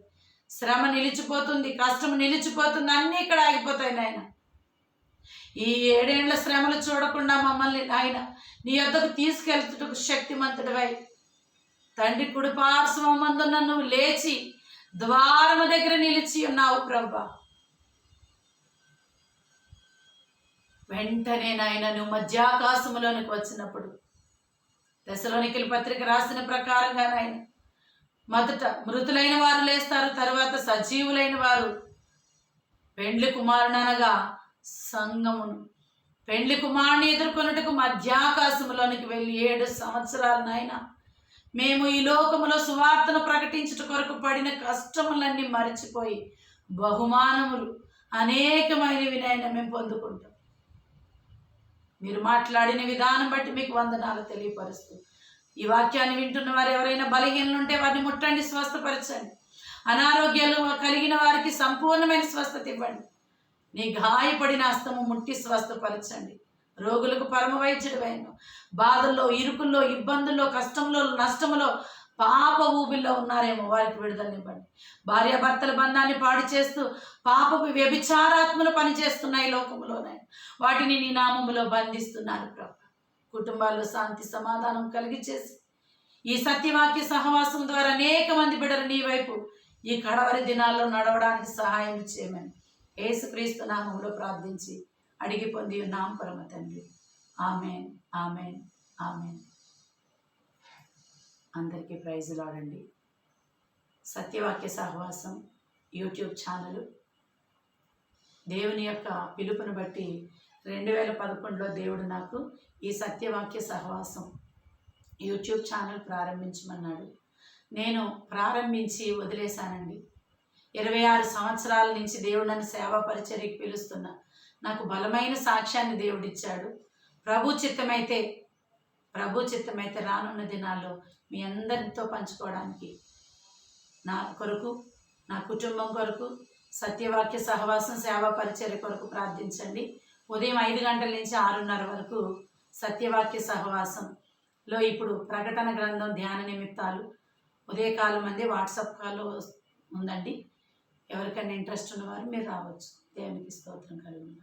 శ్రమ నిలిచిపోతుంది, కష్టం నిలిచిపోతుంది, అన్నీ ఇక్కడ ఆగిపోతాయి నాయన. ఈ 7 ఏళ్ల శ్రమలు చూడకుండా మమ్మల్ని నాయన నీ యొద్దకు తీసుకెళ్తుటకు శక్తిమంతుడివై తండ్రి కుడి పార్శ్వమందున నువ్వు లేచి ద్వారము దగ్గర నిలిచి ఉన్నావు ప్రభా. వెంటనే నాయన నువ్వు మధ్యాకాశములోనికి వచ్చినప్పుడు తెస్సలోనికీయుల పత్రిక రాసిన ప్రకారంగా నాయన మొదట మృతులైన వారు లేస్తారు, తర్వాత సజీవులైన వారు పెండ్లి కుమారుననగా సంఘమును పెండ్లి కుమారుని ఎదుర్కొనుటకు మధ్యాకాశములోనికి వెళ్ళి 7 సంవత్సరాలు నాయన మేము ఈ లోకములో సువార్తను ప్రకటించుట కొరకు పడిన కష్టములన్నీ మరిచిపోయి బహుమానములు అనేకమైనవి నాయన మేము పొందుకుంటాం. మీరు మాట్లాడిన విధానం బట్టి మీకు వందనాలు తెలియపరుస్తూ, ఈ వాక్యాన్ని వింటున్న వారు ఎవరైనా బలహీనలు ఉంటే వారిని ముట్టండి, స్వస్థపరచండి. అనారోగ్యాలు కలిగిన వారికి సంపూర్ణమైన స్వస్థత ఇవ్వండి. నీ గాయపడిన హస్తము ముట్టి స్వస్థపరచండి. రోగులకు పరమ వైద్యుడివైన, బాధల్లో, ఇరుకుల్లో, ఇబ్బందుల్లో, కష్టంలో, నష్టంలో, పాప ఊబిల్లో ఉన్నారేమో వారికి విడుదలనివ్వండి. భార్యాభర్తల బంధాన్ని పాడు చేస్తూ పాపపు వ్యభిచారాత్మలు పనిచేస్తున్నాయి లోకములోనే, వాటిని నీ నామములో బంధిస్తున్నారు ప్రభు. కుటుంబాల్లో శాంతి సమాధానం కలిగి చేసి ఈ సత్యవాక్య సహవాసం ద్వారా అనేక మంది బిడ్డలు నీ వైపు ఈ కడవరి దినాల్లో నడవడానికి సహాయం చేయమని యేసుక్రీస్తు నామములో ప్రార్థించి అడిగి పొంది ఉన్నాం పరమ తండ్రి. Amen, amen, amen. అందరికీ ప్రైజ్ లాడండి. సత్యవాక్య సహవాసం యూట్యూబ్ ఛానల్ దేవుని యొక్క పిలుపుని బట్టి 2011లో దేవుడు నాకు ఈ సత్యవాక్య సహవాసం యూట్యూబ్ ఛానల్ ప్రారంభించమన్నాడు. నేను ప్రారంభించి వదిలేశానండి. 26 సంవత్సరాల నుంచి దేవుడు నన్ను సేవా పరిచర్యకి పిలుస్తున్నా. నాకు బలమైన సాక్ష్యాన్ని దేవుడిచ్చాడు. ప్రభు చిత్తమైతే రానున్న దినాల్లో మీ అందరితో పంచుకోవడానికి నా కొరకు, నా కుటుంబం కొరకు, సత్యవాక్య సహవాసం సేవా పరిచర్య కొరకు ప్రార్థించండి. ఉదయం 5 గంటల నుంచి 6:30 వరకు సత్యవాక్య సహవాసంలో ఇప్పుడు ప్రకటన గ్రంథం ధ్యాన నిమిత్తాలు ఉదయకాలం మంది వాట్సాప్ కాల్ ఉందండి. ఎవరికైనా ఇంట్రెస్ట్ ఉన్నవారు మీరు రావచ్చు. దేవునికి స్తోత్రం కలుగును.